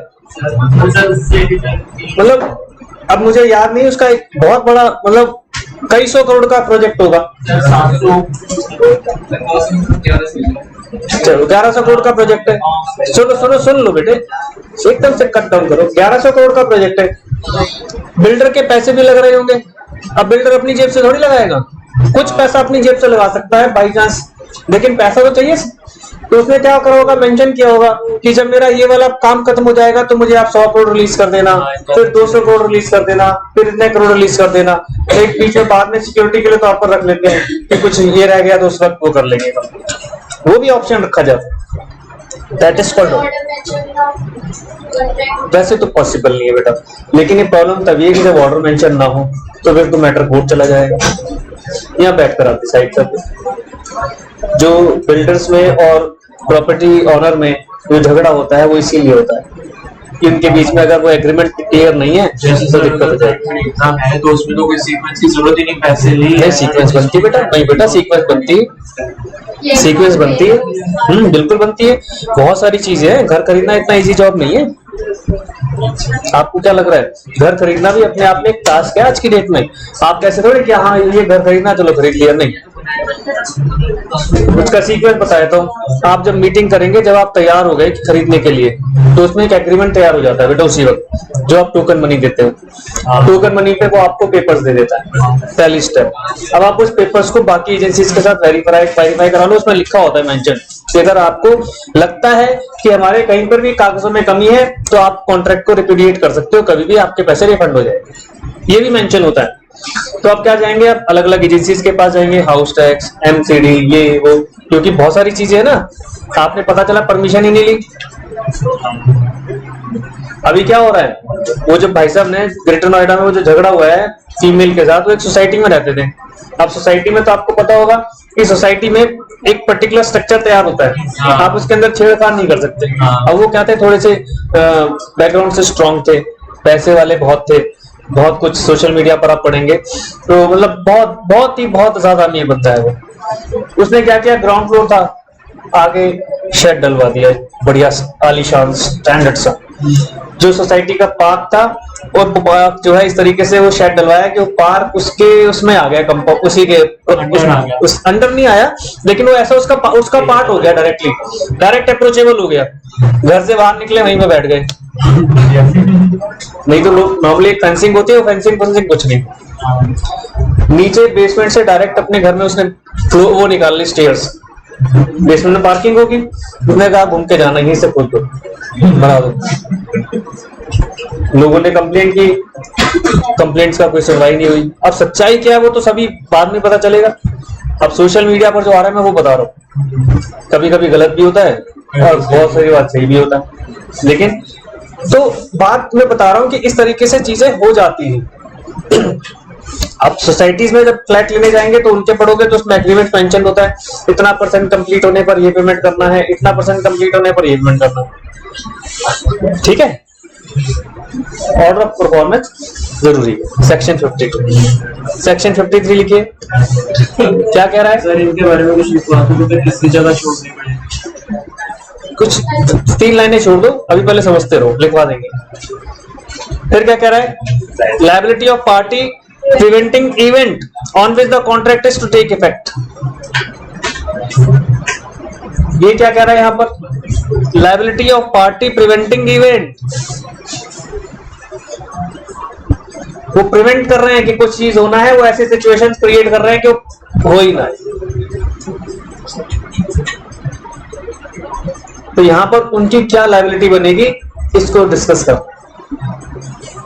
मतलब अब मुझे याद नहीं, उसका एक बहुत बड़ा मतलब कई 100 करोड़ का प्रोजेक्ट होगा। 1100 करोड़ का प्रोजेक्ट है। सुन लो बेटे, एकदम से कट डाउन करो। 1100 करोड़ का प्रोजेक्ट है, बिल्डर के पैसे भी लग रहे होंगे। अब बिल्डर अपनी जेब से थोड़ी लगाएगा, कुछ पैसा अपनी जेब से लगा सकता है बाई चांस, लेकिन पैसा तो चाहिए। तो उसने क्या करा होगा, मेंशन किया होगा कि जब मेरा ये वाला काम खत्म हो जाएगा तो मुझे आप 100 करोड़ रिलीज कर देना, फिर 200 करोड़ रिलीज कर देना, फिर इतने करोड़ रिलीज कर देना। एक बीच में बाद में सिक्योरिटी के लिए तौर पर रख लेते हैं कि कुछ ये रह गया तो उस वक्त वो कर लेंगे, वो भी ऑप्शन रखा जाता है। That is called. वैसे तो पॉसिबल नहीं है बेटा, लेकिन ये प्रॉब्लम तभी है कि जब ऑर्डर मेंशन ना हो तो फिर तो मैटर कोर्ट चला जाएगा। यहाँ बैठ कर आप डिसाइड करते। जो बिल्डर्स में और प्रॉपर्टी ऑनर में जो झगड़ा होता है वो इसीलिए होता है कि उनके बीच में अगर वो एग्रीमेंट क्लियर नहीं है तो दिक्कत हो जाएगी। एग्जाम है तो उसमें तो कोई सीक्वेंस की जरूरत ही नहीं, पैसे नहीं सीक्वेंस बनती है बेटा, नहीं बेटा सीक्वेंस बनती है, सीक्वेंस बनती है, बिल्कुल बनती है। बहुत सारी चीजें हैं, घर खरीदना इतना इजी जॉब नहीं है। आपको क्या लग रहा है, घर खरीदना भी अपने आप में एक टास्क है आज की डेट में। आप कैसे थोड़े कि हाँ ये घर खरीदना चलो खरीद लिया, नहीं, उसका सीक्वेंस बताया। तो आप जब मीटिंग करेंगे, जब आप तैयार हो गए खरीदने के लिए, तो उसमें एक एग्रीमेंट तैयार हो जाता है बेटा उसी वक्त, जो आप टोकन मनी देते हो। टोकन मनी पे वो आपको पेपर्स दे देता है, पहली स्टेप। अब आप उस पेपर्स को बाकी एजेंसीज के साथ वेरीफाई करा लो, उसमें लिखा होता है मेंशन कि अगर आपको लगता है कि हमारे कहीं पर भी कागजों में कमी है तो आप कॉन्ट्रैक्ट को रिपुडिएट कर सकते हो, कभी भी आपके पैसे रिफंड हो जाएंगे, ये भी मेंशन होता है। तो आप क्या जाएंगे, आप अलग अलग एजेंसीज के पास जाएंगे, हाउस टैक्स, एमसीडी, ये वो, क्योंकि बहुत सारी चीजें है ना। आपने पता चला परमिशन ही नहीं ली। अभी क्या हो रहा है, वो जो भाई साहब ने ग्रेटर नोएडा में वो जो झगड़ा हुआ है फीमेल के साथ, वो एक सोसाइटी में रहते थे। अब सोसाइटी में तो आपको पता होगा कि सोसाइटी में एक पर्टिकुलर स्ट्रक्चर तैयार होता है, आप उसके अंदर छेड़छाड़ नहीं कर सकते। अब वो क्या थे, थोड़े से बैकग्राउंड से स्ट्रांग थे, पैसे वाले बहुत थे, बहुत कुछ सोशल मीडिया पर आप पढ़ेंगे तो मतलब बहुत ज्यादा अमीर बनता है वो। उसने क्या किया, ग्राउंड फ्लोर था, आगे शेड डलवा दिया बढ़िया आलीशान स्टैंडर्ड सा। जो सोसाइटी का पार्क था और पार्क जो है इस तरीके से वो शेड डलवाया कि वो पार्क उसके उसमें आ गया, कंपाउंड उसी के उस अंडर नहीं आया, लेकिन वो ऐसा उसका पार्ट हो गया, डायरेक्ट अप्रोचेबल हो गया। घर से बाहर निकले वहीं पे बैठ गए। नहीं तो लोग नॉर्मली एक फेंसिंग होती है, वो फेंसिंग कुछ नहीं। नीचे बेसमेंट से डायरेक्ट अपने घर में उसने वो निकाल ली स्टेयर्स, बेसमेंट में पार्किंग होगी, उसने कहा घूम के जाना, यहीं से खोल दो, बना दो। लोगों ने कंप्लेंट की, कंप्लेंट्स का कोई सुनवाई नहीं हुई। अब सच्चाई क्या है वो तो सभी बाद में पता चलेगा। अब सोशल मीडिया पर जो आ रहा है मैं वो बता रहा हूँ, कभी कभी गलत भी होता है और बहुत सारी बात सही भी होता है, लेकिन तो बात मैं बता रहा हूँ कि इस तरीके से चीजें हो जाती हैं। अब सोसाइटीज में जब फ्लैट लेने जाएंगे तो उनके पढ़ोगे तो उसमें एग्रीमेंट मेंशन होता है, इतना % कंप्लीट होने पर ये पेमेंट करना है, इतना % कंप्लीट होने पर ये पेमेंट करना है, ठीक है। ऑर्डर ऑफ परफॉर्मेंस जरूरी है। सेक्शन 52 सेक्शन 53 लिखिए क्या कह रहा है। सर इनके बारे में कुछ लिखवा दो तो किसी जगह छोड़नी पड़ेगी। कुछ 3 लाइनें छोड़ दो, अभी पहले समझते रहो, लिखवा देंगे। फिर क्या कह रहा है, liability of party preventing event on which the contract is to take effect. ये क्या कह रहा है यहां पर, liability of party preventing event. वो प्रिवेंट कर रहे हैं कि कुछ चीज होना है, वो ऐसे सिचुएशंस क्रिएट कर रहे हैं कि वो हो ही ना। तो यहां पर उनकी क्या लायबिलिटी बनेगी इसको डिस्कस करो,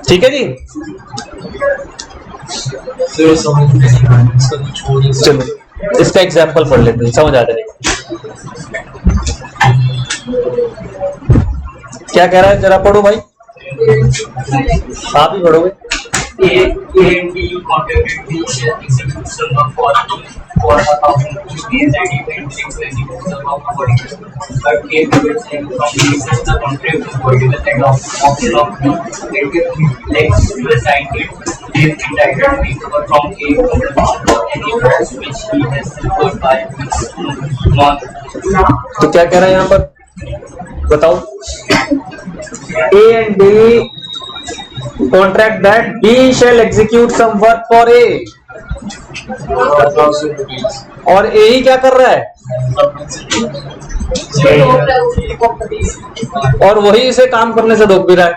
ठीक है जी। चलो इसका एग्जाम्पल पढ़ लेते हैं, समझ आ जाएगा क्या कह रहा है। जरा पढ़ो भाई, आप ही पढ़ोगे। A and B contracted the executive sum of for 1,000 rupees and event executive sum of 40. But A prevents him from releasing the contract before the option of B. Next to the signed it, he is entitled to recover from A compensation for any loss which he has incurred by month. तो क्या कह रहा है यहाँ पर बताओ। A and B contract that B shall execute some work for A, 1,000 rupees और A ही क्या कर रहा है, और वही इसे काम करने से रोक भी रहा है।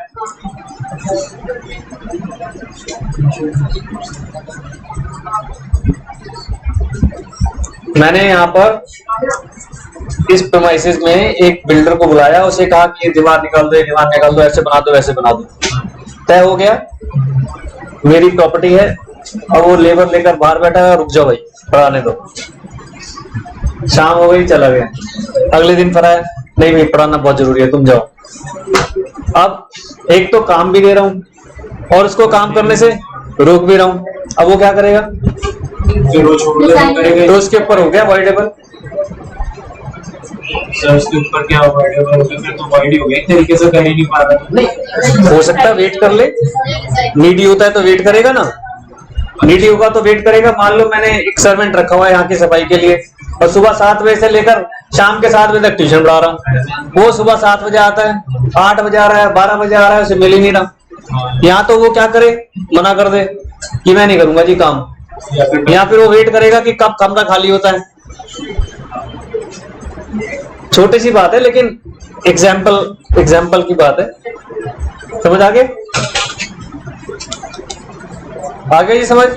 मैंने यहाँ पर इस प्रेमाइसिस में एक बिल्डर को बुलाया, उसे कहा कि ये दीवार निकाल दो, ये दीवार निकाल दो, ऐसे बना दो, वैसे बना दो। तय हो गया, मेरी प्रॉपर्टी है, और वो लेबर लेकर बाहर बैठा है, रुक जाओ भाई पढ़ाने दो। शाम हो गई, चला गया। अगले दिन पढ़ाया, नहीं भाई पढ़ाना बहुत जरूरी है, तुम जाओ। अब एक तो काम भी दे रहा हूं और उसको काम करने से रोक भी रहा हूं। अब वो क्या करेगा, फिर वो छोड़ दे करेंगे। तो उसके ऊपर हो गया वॉइडेबल। सर उसके ऊपर क्या अवॉइडेबल होगा, फिर तो वाइड ही हो गया, एक तरीके से कर ही नहीं पा रहा था। नहीं हो सकता वेट कर ले, नीडी होता है तो वेट करेगा ना, नीडी होगा तो वेट करेगा। मान लो मैंने एक सर्वेंट रखा हुआ है यहाँ की सफाई के लिए, और सुबह 7 बजे से लेकर शाम के 7 बजे तक ट्यूशन पढ़ा रहा हूँ। वो सुबह 7 बजे आता है, 8 बजे आ रहा है, 12 बजे आ रहा है, उसे मिल ही नहीं रहा। यहाँ तो वो क्या करे, मना कर दे कि मैं नहीं करूंगा जी काम, या फिर वो वेट करेगा कि कब कमरा खाली होता है। छोटी सी बात है लेकिन एग्जाम्पल की बात है, समझ आगे आगे जी समझ।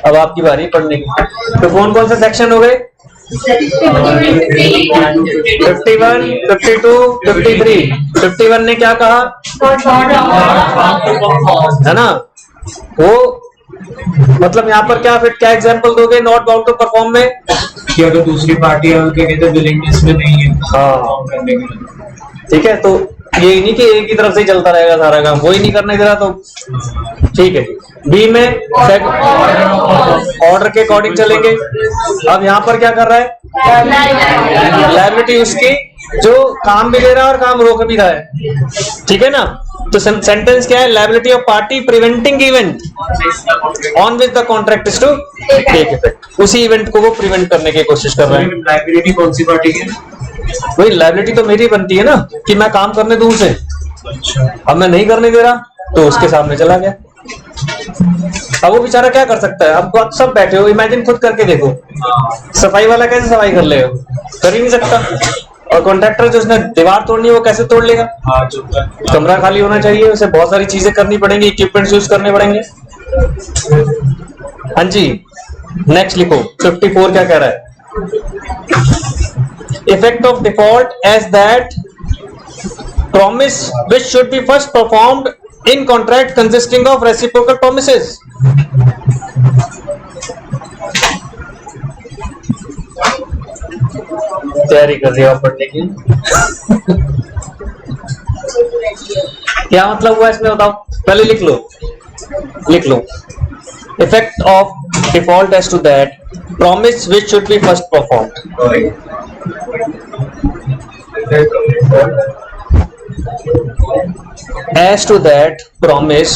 अब आपकी बारी पढ़ने की। तो कौन कौन से सेक्शन हो गए, 51, 52, 53। 51 ने क्या कहा है ना, वो मतलब यहाँ पर क्या फिर क्या एग्जाम्पल दोगे नॉट बाउंड टू परफॉर्म में, कि अगर दूसरी पार्टी है उनके कहते विलिंगनेस में नहीं है हाँ करने के लिए। ठीक है। तो ये नहीं कि एक ही तरफ से ही चलता रहेगा सारा काम, वही नहीं करने दे रहा तो ठीक है। बी में ऑर्डर के अकॉर्डिंग चलेंगे। अब यहाँ पर क्या कर रहा है, लायबिलिटी उसकी जो काम भी ले रहा है और काम रोक भी रहा है, ठीक है ना। तो सेंटेंस क्या है, liability of party preventing event on which the contract is to take effect. उसी इवेंट को वो प्रिवेंट करने की कोशिश कर रहे हैं। लाइबिलिटी कौन सी पार्टी की? वही लायबिलिटी तो मेरी बनती है ना कि मैं काम करने दूं उसे। अच्छा, अब मैं नहीं करने दे रहा तो उसके सामने चला गया। अब वो बेचारा क्या कर सकता है, अब आप सब बैठे हो, इमेजिन खुद करके देखो, सफाई वाला कैसे सफाई कर लेगा, कर ही नहीं सकता। और कॉन्ट्रैक्टर जो उसने दीवार तोड़नी है वो कैसे तोड़ लेगा, हाँ जो कमरा खाली होना चाहिए, उसे बहुत सारी चीजें करनी पड़ेंगी, इक्विपमेंट यूज करने पड़ेंगे। हाँ जी नेक्स्ट लिखो 54 क्या कह रहा है, effect of default as that promise which should be first performed in contract consisting of reciprocal promises। तैयारी कर रही हो आप पढ़ने की क्या मतलब हुआ इसमें बताओ, पहले लिख लो effect of default as to that promise which should be first performed। as to that promise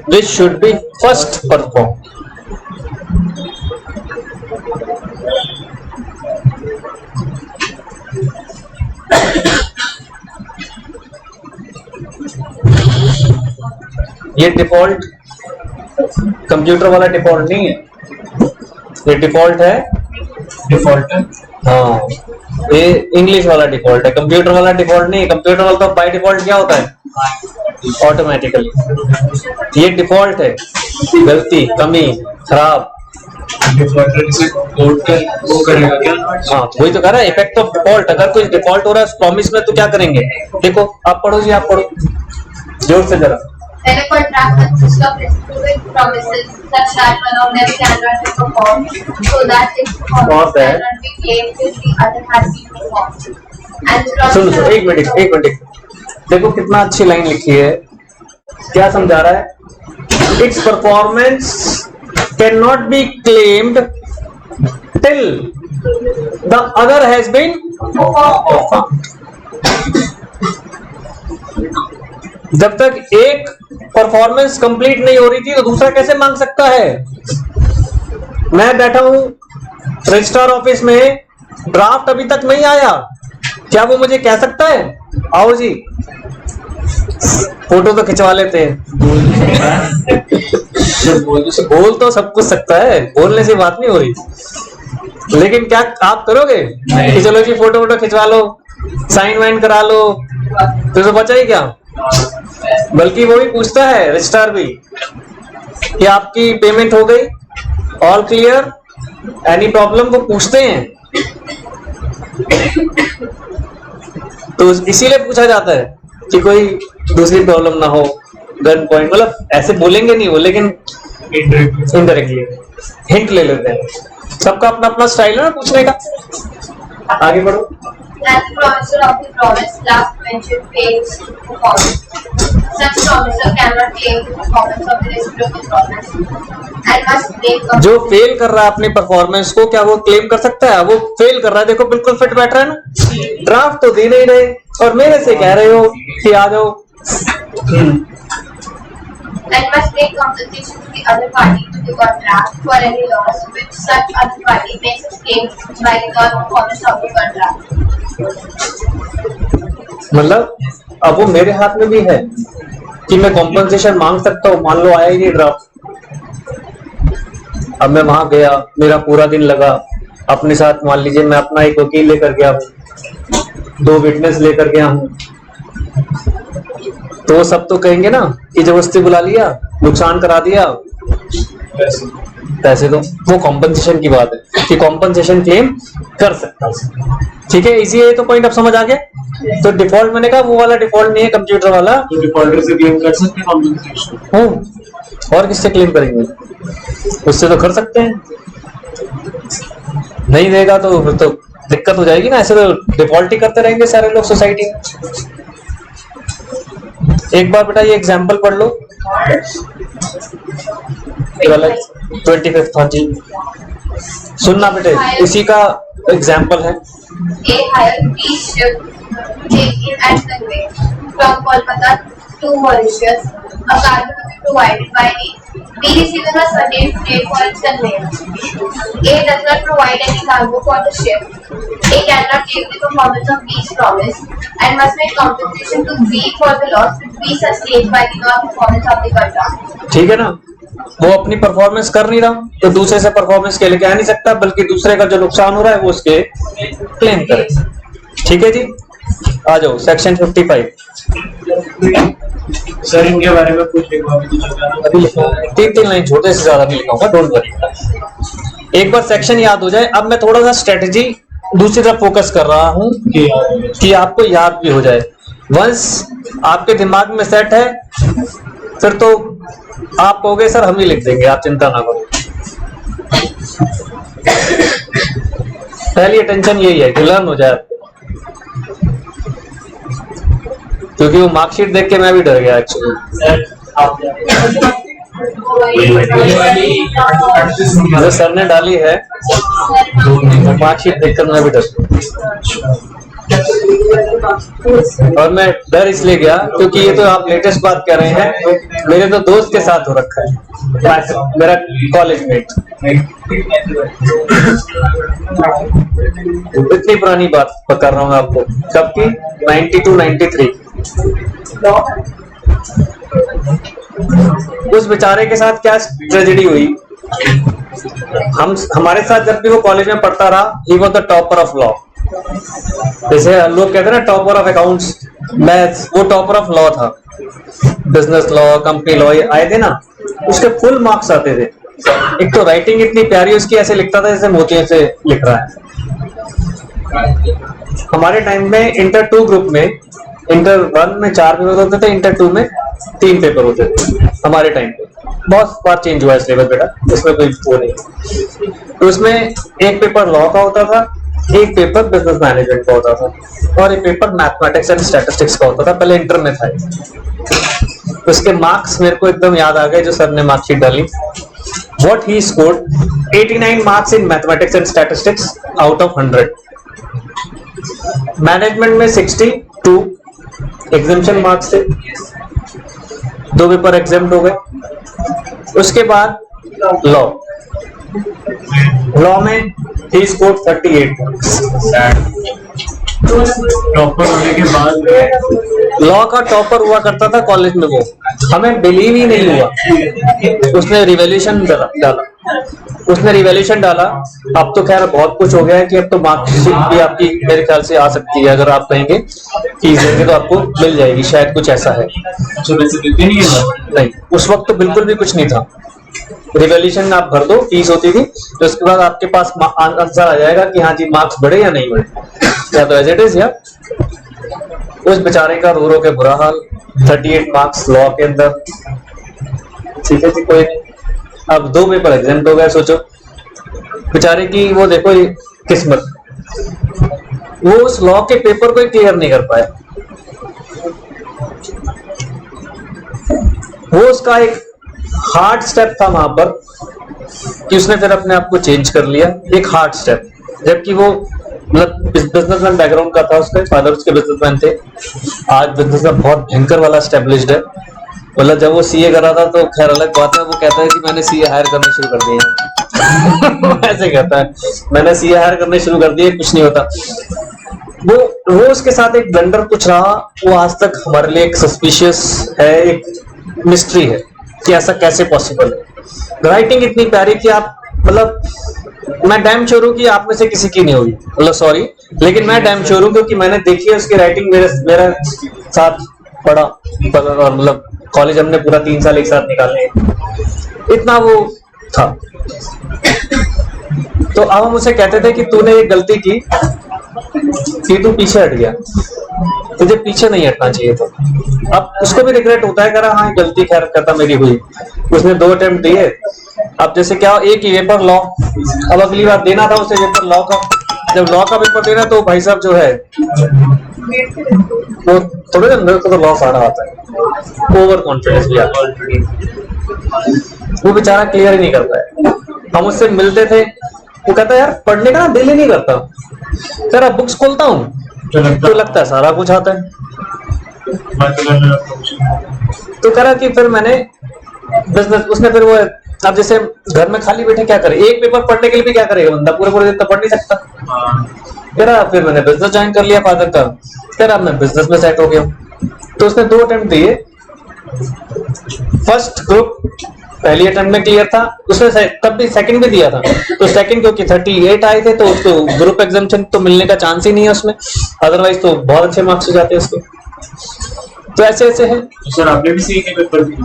which should be first performed. ये डिफॉल्ट कंप्यूटर वाला डिफॉल्ट नहीं है, ये डिफॉल्ट है, डिफॉल्ट है। हाँ ये इंग्लिश वाला डिफॉल्ट है, कंप्यूटर वाला डिफॉल्ट नहीं है। कंप्यूटर वाला तो बाय डिफॉल्ट क्या होता है, ऑटोमेटिकली। ये डिफॉल्ट है, गलती, कमी, खराब। डिफॉल्टर से कोड कर वो करेगा क्या? हाँ वही तो कह रहा है, इफेक्ट ऑफ डिफॉल्ट। अगर कुछ डिफॉल्ट हो रहा है प्रॉमिस में तो क्या करेंगे? देखो आप पढ़ो जी, आप पढ़ो जोर से जरा। When a contract consists of specific promises such that one of them cannot be performed, so that its performance cannot be claimed if the other has been performed. And the सुनो promise एक minute, देखो कितना अच्छी line लिखी है, क्या समझा रहा है? Its performance can not be claimed till the other has been performed. जब तक एक परफॉर्मेंस कंप्लीट नहीं हो रही थी तो दूसरा कैसे मांग सकता है? मैं बैठा हूं रजिस्ट्रार ऑफिस में, ड्राफ्ट अभी तक नहीं आया, क्या वो मुझे कह सकता है आओ जी फोटो तो खिंचवा लेते हैं? बोल तो सब कुछ सकता है, बोलने से बात नहीं हो रही। लेकिन क्या आप करोगे कि चलो जी फोटो वोटो खिंचवा लो, साइन वाइन करा लो, तो बचा ही क्या? बल्कि वो भी पूछता है रजिस्ट्रार भी कि आपकी पेमेंट हो गई, ऑल क्लियर, एनी प्रॉब्लम, वो पूछते हैं। तो इसीलिए पूछा जाता है कि कोई दूसरी प्रॉब्लम ना हो, गन पॉइंट, मतलब ऐसे बोलेंगे नहीं वो, लेकिन इनडायरेक्टली हिंट ले लेते हैं। सबका अपना अपना स्टाइल है ना पूछने का। आगे बढ़ो। that the promiser of the promise last mentioned fails to perform. Such promiser cannot claim the performance of the reciprocal promise and must make a जो फेल कर रहा है अपनी परफॉर्मेंस को, क्या वो क्लेम कर सकता है? वो फेल कर रहा है, देखो बिल्कुल फिट बैठ रहा है ना, ड्राफ्ट तो दे नहीं रहे और मेरे से कह रहे हो कि आ जाओ। and must make compensation to the other party to the contract for any loss which such other party may sustain by the non-performance of the contract. मतलब अब वो मेरे हाथ में भी है कि मैं कॉम्पनसेशन मांग सकता हूँ। मान लो आया ही नहीं ड्राफ्ट, अब मैं वहां गया, मेरा पूरा दिन लगा, अपने साथ मान लीजिए मैं अपना एक वकील लेकर गया हूँ, 2 विटनेस लेकर गया हूँ, तो सब तो कहेंगे ना कि जबरदस्ती बुला लिया, नुकसान करा दिया, पैसे दो। वो कॉम्पनसेशन की बात है कि कॉम्पनसेशन क्लेम कर सकता है। ठीक है, इसी है तो पॉइंट अब समझ आ गया। तो डिफॉल्ट मैंने कहा वो वाला डिफॉल्ट नहीं है, कंप्यूटर वाला। तो डिफॉल्टर से क्लेम कर सकते हैं कॉम्पनसेशन। और किससे क्लेम करेंगे? उससे तो कर सकते हैं, नहीं देगा तो फिर तो दिक्कत हो जाएगी ना। ऐसे तो डिफॉल्ट ही करते रहेंगे सारे लोग सोसाइटी में। एक बार बेटा ये एग्जाम्पल पढ़ लो, 25th। हाँ जी सुनना बेटे, इसी का एग्जाम्पल है। A higher B ship taking at Sunway from Kolkata to Mauritius. A cargo will be provided by A. B receiving a certain freight for its conveyance. A does not provide any cargo for the ship. A cannot claim the performance of B's promise and must make compensation to B for the loss which B sustained by the non-performance of the contract. ठीक है ना, वो अपनी performance कर नहीं रहा तो दूसरे से परफॉर्मेंस के लेके आ नहीं सकता, बल्कि दूसरे का जो नुकसान हो रहा है वो उसके क्लेम करे। ठीक है जी, आ जाओ सेक्शन 55। सर इनके बारे में कुछ लिखवा भी अभी लिखा 3 लाइन, छोटे से ज्यादा नहीं लिखाऊंगा, डोंट वरी। एक बार सेक्शन याद हो जाए। अब मैं थोड़ा सा स्ट्रेटजी दूसरी तरफ फोकस कर रहा हूँ कि आपको याद भी हो जाए। वंस आपके दिमाग में सेट है फिर तो आप कहोगे सर हम ही लिख देंगे, आप चिंता ना करो। पहली अटेंशन यही है कि लर्न हो जाए आपको, क्योंकि वो मार्कशीट देख के मैं भी डर गया एक्चुअली। जो सर ने डाली है मार्कशीट देखकर मैं भी डर गया। और मैं डर इसलिए गया क्योंकि ये तो आप लेटेस्ट बात कर रहे हैं, मेरे तो दोस्त के साथ हो रखा है, मेरा कॉलेज मेट। इतनी पुरानी बात कर रहा हूँ आपको, कब की? 92-93। उस बेचारे के साथ क्या ट्रेजेडी हुई, हमारे साथ जब भी वो कॉलेज में पढ़ता रहा, he was the topper of law. जैसे लोग कहते हैं ना टॉपर ऑफ अकाउंट्स, मैथ्स, वो टॉपर ऑफ लॉ था। बिजनेस लॉ, कंपनी लॉ ये आए थे ना, उसके फुल मार्क्स आते थे। एक तो राइटिंग इतनी प्यारी उसकी, ऐसे लिखता था जैसे मोतियों से लिख रहा है। हमारे टाइम में इंटर 2 ग्रुप में, इंटर 1 में 4 पेपर होते थे, इंटर 2 में 3 पेपर होते थे हमारे टाइम पे। बहुत बार चेंज हुआ है सिलेबस बेटा, इसमें कोई वो नहीं। तो उसमें एक पेपर लॉ का होता था, एक पेपर बिजनेस मैनेजमेंट का होता था, और एक पेपर मैथमेटिक्स एंड स्टैटिस्टिक्स का होता था। पहले इंटर में था। उसके मार्क्स मेरे को एकदम याद आ गए जो सर ने मार्कशीट डाली। What he scored 89 marks in mathematics and statistics out of 100. Management में 62 एग्जामिशन मार्क्स थे, 2 पेपर एग्जाम्ड हो गए। उसके बाद लॉ में he scored 38 marks. टॉपर होने के बाद लॉ का टॉपर हुआ करता था कॉलेज में वो, हमें बिलीव ही नहीं हुआ। उसने रिवॉल्यूशन डाला। अब तो खैर बहुत कुछ हो गया है कि अब तो मार्कशीट भी आपकी मेरे ख्याल से आ सकती है, अगर आप कहेंगे फीस देंगे तो आपको मिल जाएगी, शायद कुछ ऐसा है। नहीं, उस वक्त तो बिल्कुल भी कुछ नहीं था। रिवॉल्यूशन आप भर दो, फीस होती थी, तो उसके बाद आपके पास आंसर आ जाएगा कि हाँ जी मार्क्स बढ़े या नहीं बढ़े, या तो एज इट इज या। उस बेचारे का रो रो के बुरा हाल, 38 मार्क्स लॉ के अंदर। ठीक है जी, कोई नहीं। अब 2 पेपर एग्जाम हो गए। सोचो बेचारे की वो देखो किस्मत, वो उस लॉ के पेपर को क्लियर नहीं कर पाया। वो उसका एक हार्ड स्टेप था वहां पर कि उसने फिर अपने आप को चेंज कर लिया, एक हार्ड स्टेप। जबकि वो मतलब बिजनेसमैन बैकग्राउंड का था, उसके फादर उसके बिजनेसमैन थे। आज बिजनेस में बहुत भयंकर वाला एस्टेब्लिश्ड है। मतलब जब वो सीए कर रहा था तो खैर अलग बात है, वो कहता है कि मैंने सीए हायर करने शुरू कर दिए। ऐसे कहता है मैंने सीए हायर करने शुरू कर दिए, कुछ नहीं होता। वो उसके साथ एक ब्लंडर कुछ रहा, वो आज तक हमारे लिए एक सस्पिशियस है, एक मिस्ट्री है कि ऐसा कैसे पॉसिबल है। राइटिंग इतनी प्यारी कि आप मतलब मैं डैम श्योर हूं कि आप में से किसी की नहीं होगी, मतलब सॉरी, लेकिन मैं डैम श्योर हूं क्योंकि मैंने देखी है उसकी राइटिंग, मेरे साथ पढ़ा, और मतलब कॉलेज हमने पूरा 3 साल एक साथ निकाले, इतना वो था। तो अब हम उसे कहते थे कि तूने एक गलती की कि तू पीछे हट गया, तुझे पीछे नहीं हटना चाहिए था। अब उसको भी रिग्रेट होता है, कह रहा हाँ गलती खैर करता मेरी हुई। उसने 2 अटेम्प्ट दिए। अब जैसे क्या एक ही पेपर लॉ, अब अगली बार देना था उसे पेपर लॉ का। जब लॉ का पेपर देना तो भाई साहब जो है वो थोड़े दिन मेरे को तो लॉस आ रहा था, ओवर कॉन्फिडेंस भी आता है, वो बेचारा क्लियर ही नहीं करता है। हम उससे मिलते थे, वो कहता है यार पढ़ने का ना दिल ही नहीं करता, तेरा बुक्स खोलता हूँ तो लगता है सारा कुछ आता है। तो कह रहा कि फिर मैंने बिजनेस, उसने फिर वो अब जैसे घर में खाली बैठे क्या करे, एक पेपर पढ़ने के लिए भी क्या करेगा बंदा, पूरे दिन तो पढ़ नहीं सकता। कह रहा फिर मैंने बिजनेस ज्वाइन कर लिया फादर का, कह रहा मैं बिजनेस में सेट हो गया। तो उसने 2 अटेम्प्ट दिए। फर्स्ट ग्रुप पहली अटेम्प्ट में क्लियर था, उसने तब भी सेकंड भी दिया था, तो सेकंड क्योंकि 38 आए थे तो उसको ग्रुप एग्जामिनेशन तो मिलने का चांस ही नहीं है उसमें, अदरवाइज तो बहुत अच्छे मार्क्स हो जाते हैं उसके। तो ऐसे है। सर आपने भी सीए के पेपर दिए?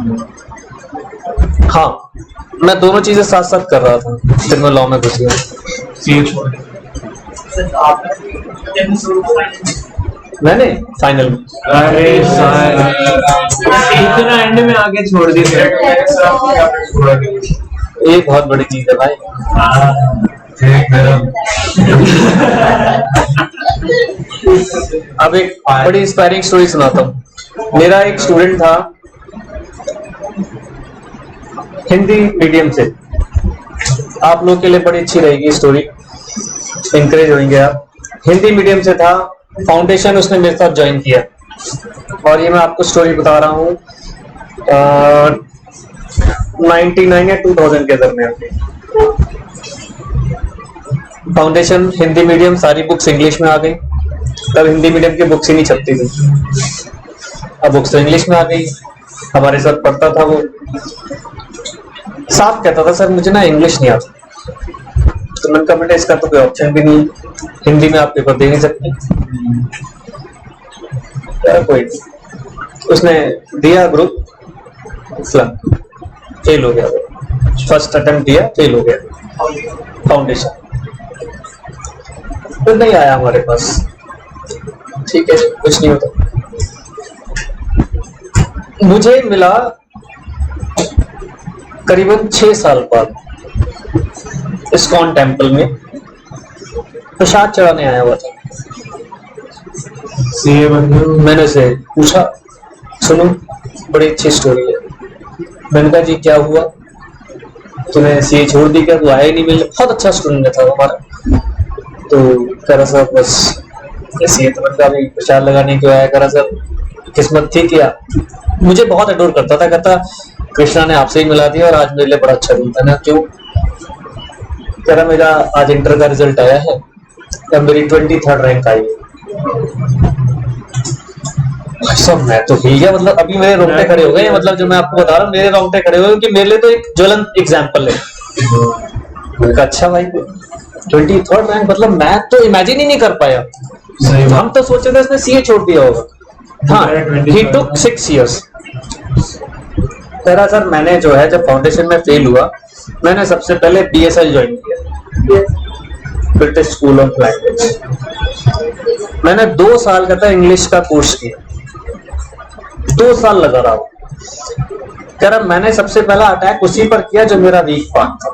हाँ, मैं दोनों चीजें साथ साथ कर रहा था, फिर मैं लॉ में घुस गया। सीए छोड़ मैंने फाइनल में, अरे इतना एंड में आगे छोड़ दी। ये बहुत बड़ी चीज है भाई। अब एक बड़ी इंस्पायरिंग स्टोरी सुनाता हूँ। मेरा एक स्टूडेंट था हिंदी मीडियम से, आप लोग के लिए बड़ी अच्छी रहेगी स्टोरी, इंकरेज होंगे आप। हिंदी मीडियम से था, फाउंडेशन उसने मेरे साथ ज्वाइन किया, और ये मैं आपको स्टोरी बता रहा हूँ 99 या 2000 के दरमियान। फाउंडेशन हिंदी मीडियम, सारी बुक्स इंग्लिश में आ गई। तब हिंदी मीडियम की बुक्स ही नहीं छपती थी, अब बुक्स तो इंग्लिश में आ गई। हमारे साथ पढ़ता था वो, साफ कहता था सर मुझे ना इंग्लिश नहीं आता। तो मैंने कहा बेटा इसका तो कोई ऑप्शन भी नहीं, हिंदी में आप पेपर दे नहीं सकते। कोई उसने दिया ग्रुप, फेल हो गया वो, फर्स्ट अटेम्प्ट दिया फेल हो गया फाउंडेशन, तो नहीं आया हमारे पास। ठीक है कुछ नहीं होता। मुझे मिला करीबन 6 साल बाद इस्कॉन टेम्पल में, प्रसाद चढ़ाने आया हुआ था। मैंने से पूछा सुनो बड़ी अच्छी स्टोरी है। मैंने कहा जी क्या हुआ, तूने सीए छोड़ दी क्या, तू आया ही नहीं मिलने। बहुत अच्छा स्टूडेंट था हमारा। तो कह रहा साहब बस ऐसी तो मतलब प्रसाद लगाने क्यों आया, कह रहा साहब किस्मत थी क्या। मुझे बहुत अडोर करता था, कहता कृष्णा ने आपसे ही मिला दिया और आज मेरे लिए बड़ा अच्छा दिन था ना। क्यों, कह रहा मेरा आज इंटर का रिजल्ट आया है, तब मेरी 23rd रैंक आई। सब मैं तो हिल गया, मतलब अभी मेरे रोंगटे खड़े हो गए। मतलब जो मैं आपको बता रहा हूँ मेरे रोंगटे खड़े हो गए, क्योंकि मेरे लिए तो एक ज्वलंत एग्जाम्पल है। मैंने कहा अच्छा भाई 23rd रैंक, मतलब मैं तो इमेजिन ही नहीं कर पाया। हम तो सोचे थे इसने सीए छोड़ दिया होगा। हाँ, he took 6 years। कह रहा सर मैंने जो है जब फाउंडेशन में फेल हुआ, मैंने सबसे पहले BSL ज्वाइन किया, ब्रिटिश स्कूल ऑफ लैंग्वेज। मैंने 2 साल का था इंग्लिश का कोर्स किया, 2 साल लगा रहा हूँ। कह रहा मैंने सबसे पहला अटैक उसी पर किया जो मेरा वीक पार्ट था।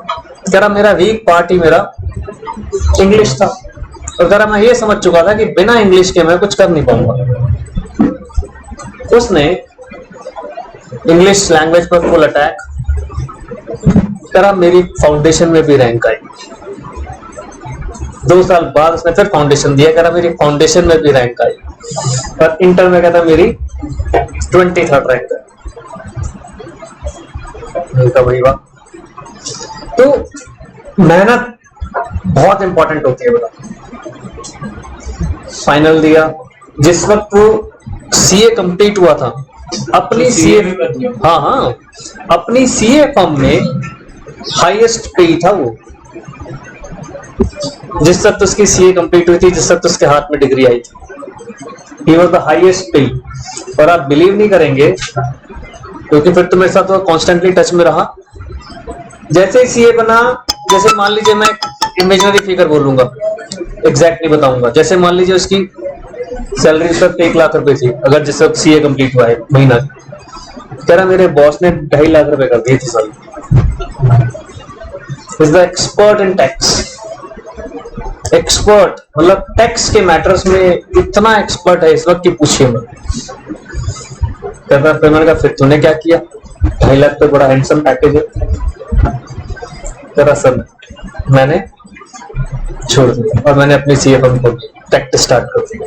कह रहा मेरा वीक पार्ट ही मेरा इंग्लिश था, और कह रहा मैं ये समझ चुका था कि बिना इंग्लिश के मैं कुछ कर नहीं पाऊंगा। उसने इंग्लिश लैंग्वेज पर फुल अटैक करा, मेरी फाउंडेशन में भी रैंक आई। 2 साल बाद उसने फिर फाउंडेशन दिया, करा मेरी फाउंडेशन में भी रैंक आई, और इंटर में कहता मेरी 23rd रैंक है। वही बात, तो मेहनत बहुत इंपॉर्टेंट होती है बेटा। फाइनल दिया, जिस वक्त वो सीए कंप्लीट हुआ था अपनी सीए, हाँ अपनी सीए फर्म में हाईएस्ट पे था वो। जिस वक्त उसकी सीए कंप्लीट हुई थी, जिस वक्त उसके हाथ में डिग्री आई थी, ही वाज द हाईएस्ट पे। और आप बिलीव नहीं करेंगे, क्योंकि फिर तो मेरे साथ वो कॉन्स्टेंटली टच में रहा। जैसे ही सीए बना, जैसे मान लीजिए मैं इमेजिनरी फिगर बोलूंगा, एग्जैक्ट नहीं बताऊंगा, जैसे मान लीजिए उसकी सैलरी उस वक्त 1 लाख रुपए थी, अगर जिस वक्त सीए कंप्लीट हुआ है महीना। कह रहा मेरे बॉस ने 2.5 लाख रुपए कर दिए थे साल। Is the expert in tax, expert मतलब टैक्स के मैटर्स में इतना एक्सपर्ट है इस वक्त की पूछिए मत। कहता फिर मैंने कहा फिर तूने क्या किया, 2.5 लाख तो बड़ा हैंडसम पैकेज है। कह रहा सर मैंने छोड़ दिया और मैंने अपनी सीए फर्म को प्रैक्टिस स्टार्ट कर दी।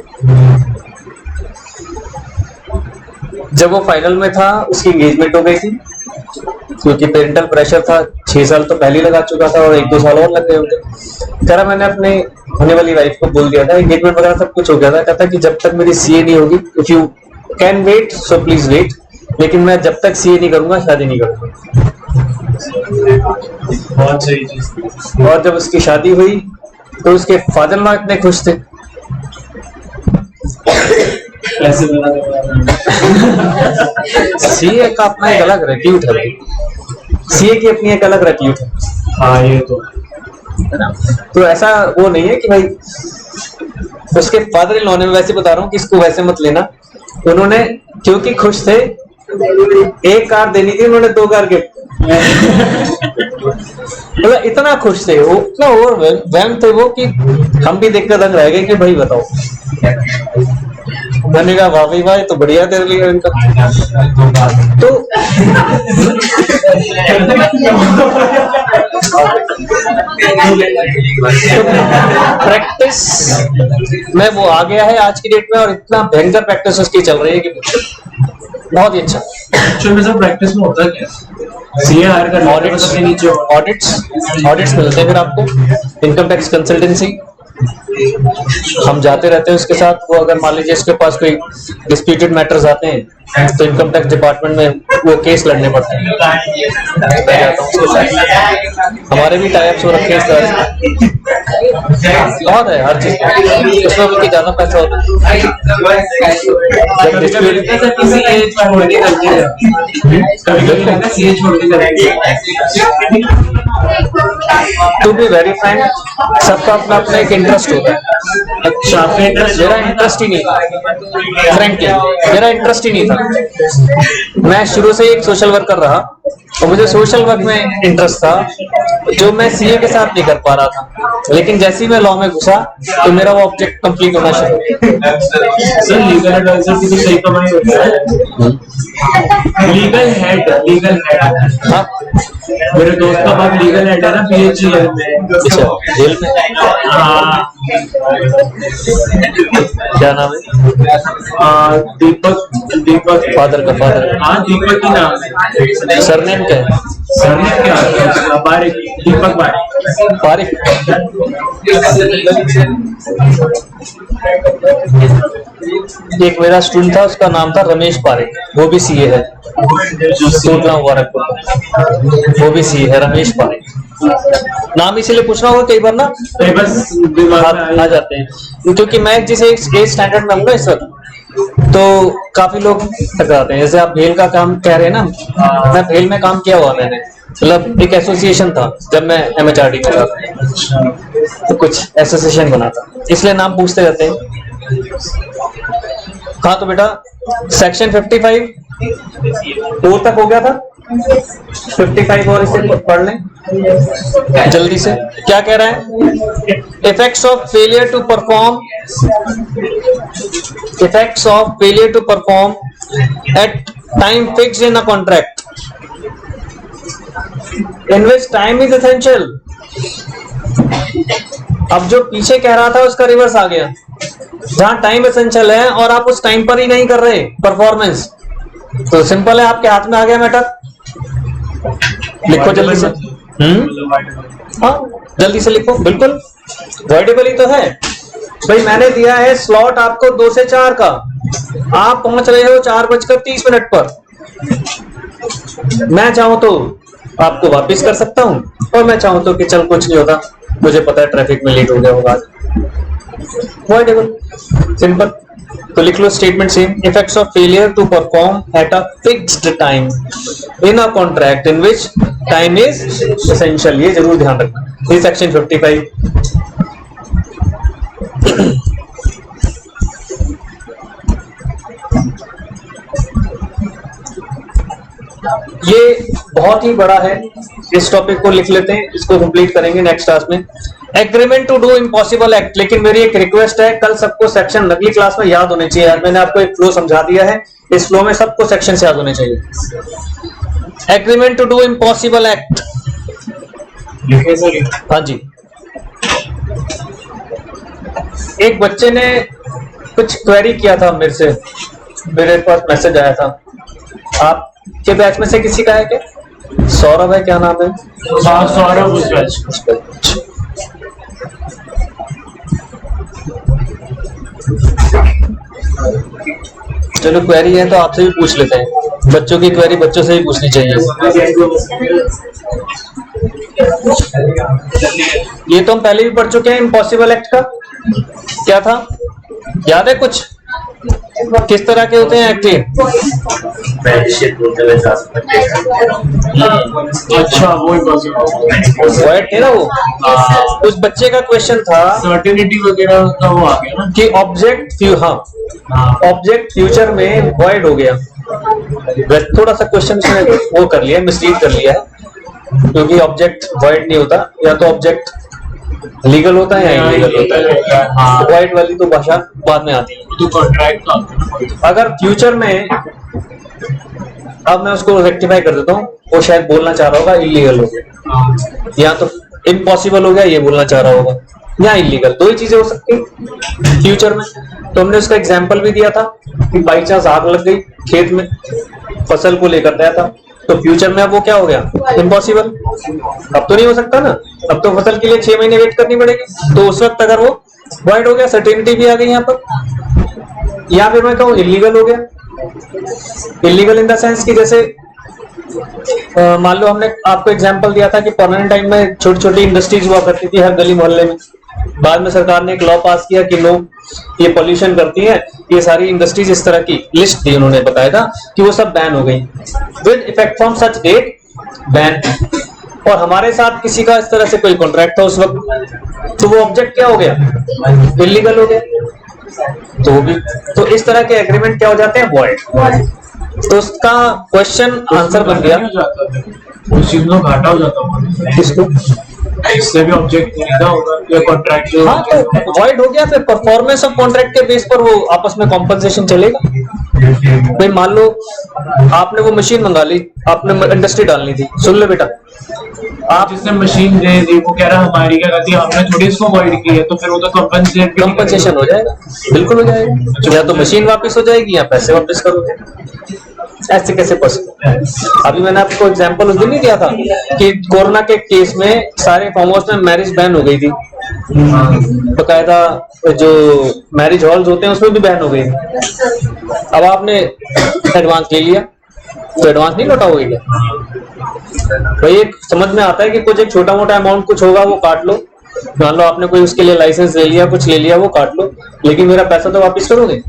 जब वो फाइनल में था उसकी एंगेजमेंट हो गई थी, क्योंकि पेरेंटल प्रेशर था। 6 साल तो पहले लगा चुका था और 1-2 साल और लग गए होंगे। कह रहा मैंने अपने होने वाली वाइफ को बोल दिया था, एंगेजमेंट वगैरह सब कुछ हो गया था। कहता कि जब तक मेरी सीए नहीं होगी, if you can wait so please wait, लेकिन मैं जब तक सीए नहीं करूंगा शादी नहीं करूंगा। बहुत सही चीज। और जब उसकी शादी हुई तो उसके फादर इन लॉ इतने खुश थे। सीए का अपना एक अलग रेप्यूट है भाई, सीए की अपनी एक अलग रेप्यूट है। हाँ ये तो ऐसा वो नहीं है कि भाई उसके फादर इन लॉ ने, वैसे बता रहा हूँ कि इसको वैसे मत लेना, उन्होंने क्योंकि खुश थे 1 कार देनी थी, उन्होंने 2 कार गिफ्ट। मतलब इतना खुश थे वो, इतना ओवरवेल्म थे वो कि हम भी देखकर दंग रह गए कि भाई बताओ। मैंने कहा वाह भाई भाई तो बढ़िया तेरे लिए इनका। तो प्रैक्टिस में वो आ गया है आज की डेट में, और इतना भयंकर प्रैक्टिस उसकी चल रही है कि बहुत ही अच्छा। एक्चुअली में सब प्रैक्टिस में होता क्या? सीए हायर करना, ऑडिट्स के नीचे ऑडिट्स मिलते हैं फिर आपको, इनकम टैक्स कंसल्टेंसी हम जाते रहते हैं उसके साथ। वो अगर मान लीजिए इसके पास कोई डिस्प्यूटेड मैटर्स आते हैं तो इनकम टैक्स डिपार्टमेंट में वो केस लड़ने पड़ते हैं, मैं जाता हूँ उसके साथ। हमारे भी टाइप्स हो रखे हैं, बहुत है हर चीज, उसमें उनकी ज्यादा पैसा होता है। जब टू बी वेरी फ्रैंक, सबका अपना अपना एक इंटरेस्ट होता है। अच्छा, मेरा इंटरेस्ट ही नहीं था, फ्रैंकली मेरा इंटरेस्ट ही नहीं था। मैं शुरू से एक सोशल वर्कर रहा और मुझे सोशल वर्क में इंटरेस्ट था, जो मैं सीए के साथ नहीं कर पा रहा था। लेकिन जैसे ही मैं लॉ में घुसा तो मेरा वो ऑब्जेक्ट कंप्लीट होना शुरू हो। सर लीगल एडवाइजर की तो सही कमाई होती है। लीगल हेड हाँ, मेरे दोस्त का बाप लीगल हेड है ना, पीएचडी में। जेल में। हाँ, क्या नाम है? दीपक फादर का फादर। हाँ, दीपक ही नाम है। सरनेम क्या है? सरनेम क्या है? बारिक, दीपक बारिक। पारिक। एक मेरा स्टूडेंट था, उसका नाम था रमेश पारिक, वो भी सीए है, सोटला मुबारकपुर, वो भी सीए है, रमेश पारिक। नाम इसीलिए पूछ रहा हूँ कई बार ना बस दिमाग आ जाते हैं, क्योंकि मैं जिस एज स्टैंडर्ड में हूँ ना इस वक्त, तो काफी लोग टकराते हैं। जैसे आप भेल का काम कह रहे हैं ना, मैं भेल में काम किया हुआ मैंने, मतलब एक एसोसिएशन था जब मैं एमएचआरडी में था, तो कुछ एसोसिएशन बना था, इसलिए नाम पूछते रहते हैं। हाँ तो बेटा सेक्शन 55 4 तक हो गया था, 55 और इसे पढ़ लें जल्दी से। क्या कह रहा है? Effects of failure to perform at time fixed in a contract in which time is essential. अब जो पीछे कह रहा था उसका रिवर्स आ गया, जहां टाइम एसेंशियल है और आप उस टाइम पर ही नहीं कर रहे परफॉर्मेंस, तो सिंपल है, आपके हाथ में आ गया मैटर। लिखो जल्दी से। हाँ जल्दी से लिखो, बिल्कुल वॉइडेबल ही तो है भाई। मैंने दिया है स्लॉट आपको 2 से 4 का, आप पहुंच रहे हो 4:30 पर। मैं चाहूं तो आपको वापस कर सकता हूं, और मैं चाहूं तो कि चल कुछ नहीं होता, मुझे पता है ट्रैफिक में लेट हो गया होगा। Voidable, simple. तो लिख लो statement same, effects of failure to perform at a fixed time in a contract in which time is essential. ये जरूर ध्यान रखना, ये सेक्शन 55। ये बहुत ही बड़ा है, इस टॉपिक को लिख लेते हैं, इसको कंप्लीट करेंगे नेक्स्ट क्लास में। Agreement to do impossible act. लेकिन मेरी एक रिक्वेस्ट है, कल सबको सेक्शन अगली क्लास में याद होने चाहिए। मैंने आपको एक फ्लो समझा दिया है, इस फ्लो में सबको सेक्शन याद होने चाहिए। Agreement to do impossible act. हाँ जी, एक बच्चे ने कुछ क्वेरी किया था मेरे से, मेरे पास मैसेज आया था। आपके बैच में से किसी का है क्या? सौरभ है, क्या नाम है? हाँ सौरभ उस बैच। चलो क्वेरी है तो आपसे भी पूछ लेते हैं, बच्चों की क्वेरी बच्चों से ही पूछनी चाहिए। ये तो हम पहले भी पढ़ चुके हैं, इम्पॉसिबल एक्ट का क्या था, याद है कुछ? किस तरह के होते हैं एक्ट? अच्छा वो थे ना वो। उस बच्चे का क्वेश्चन था सर्टेनिटी वगैरह का, वो आ गया ना कि ऑब्जेक्ट फ्यूचर में वॉइड हो गया। थोड़ा सा क्वेश्चन में वो कर लिया, मिसलीड कर लिया है, क्योंकि ऑब्जेक्ट वॉइड नहीं होता, या तो ऑब्जेक्ट लीगल होता है या इलीगल होता है? हाँ। वॉइड वाली तो भाषा बाद में आती है। तो कॉन्ट्रैक्ट का होता है ना। अगर फ्यूचर में, अब मैं उसको रेक्टिफाई कर देता हूँ, वो शायद बोलना चाह रहा होगा इलीगल हो गया, हाँ। या तो इम्पॉसिबल हो गया ये बोलना चाह रहा होगा, या इलीगल, दो ही चीजें हो सकती है फ्यूचर में। तो हमने उसका एग्जाम्पल भी दिया था कि बाई चांस आग लग गई खेत में, फसल को लेकर गया था, तो फ्यूचर में अब वो क्या हो गया, इम्पॉसिबल। अब तो नहीं हो सकता ना, अब तो फसल के लिए 6 महीने वेट करनी पड़ेगी, तो उस वक्त अगर वो वॉइड हो गया, सर्टेनिटी भी आ गई यहाँ पर। या फिर मैं कहूँ इलीगल हो गया। इलीगल इन द सेंस कि जैसे मान लो हमने आपको एग्जांपल दिया था कि पुराने टाइम में छोटी छोटी इंडस्ट्रीज हुआ करती थी हर गली मोहल्ले में। बाद में सरकार ने एक लॉ पास किया कि नो, ये पोल्यूशन करती है, ये सारी इंडस्ट्रीज, इस तरह की लिस्ट दी उन्होंने, बताया कि वो सब बैन हो गई with effect from such date, ban. और हमारे साथ किसी का इस तरह से कोई कॉन्ट्रैक्ट था उस वक्त, तो वो ऑब्जेक्ट क्या हो गया, इलीगल हो गया। तो वो भी, तो इस तरह के एग्रीमेंट क्या हो जाते हैं, वॉइड। तो उसका क्वेश्चन आंसर बन गया, हो जाता है उस चीज में घाटा हो जाता होगा किसको, इससे भी ऑब्जेक्ट खरीदा होगा या कॉन्ट्रैक्ट जो हाँ तो वॉइड हो गया। फिर परफॉर्मेंस ऑफ कॉन्ट्रैक्ट के बेस पर वो आपस में कॉम्पनसेशन चलेगा। भाई मान लो आपने वो मशीन मंगा ली, आपने इंडस्ट्री डालनी थी, सुन लो बेटा, आप जिसने मशीन दे दी वो कह रहा हमारी क्या गलती, आपने थोड़ी इसको अवॉइड की है, तो फिर वो तो कंपनसेशन हो जाएगा, बिल्कुल हो जाएगा। या तो मशीन वापस हो जाएगी या पैसे वापस करोगे। ऐसे कैसे पॉसिबल है? अभी मैंने आपको एग्जांपल उस दिन नहीं दिया था कि कोरोना के केस में सारे फार्म हाउस में मैरिज बैन हो गई थी, बकायदा जो मैरिज हॉल्स होते हैं उसमें भी बैन हो गई। अब आपने एडवांस ले लिया तो एडवांस नहीं लौटाओगे क्या? भाई एक समझ में आता है कि कुछ एक छोटा मोटा अमाउंट कुछ होगा वो काट लो, मान लो आपने कोई उसके लिए लाइसेंस ले लिया, कुछ ले लिया, वो काट लो, लेकिन मेरा पैसा तो वापस करोगे।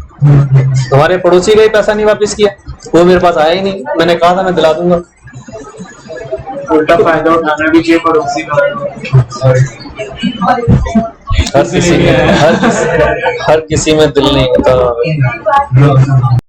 हमारे पड़ोसी का ही पैसा नहीं वापस किया, वो मेरे पास आया ही नहीं, मैंने कहा था मैं दिला दूंगा। उल्टा फायदा उठाना भी चाहिए पड़ोसी का। हर किसी में दिल नहीं होता।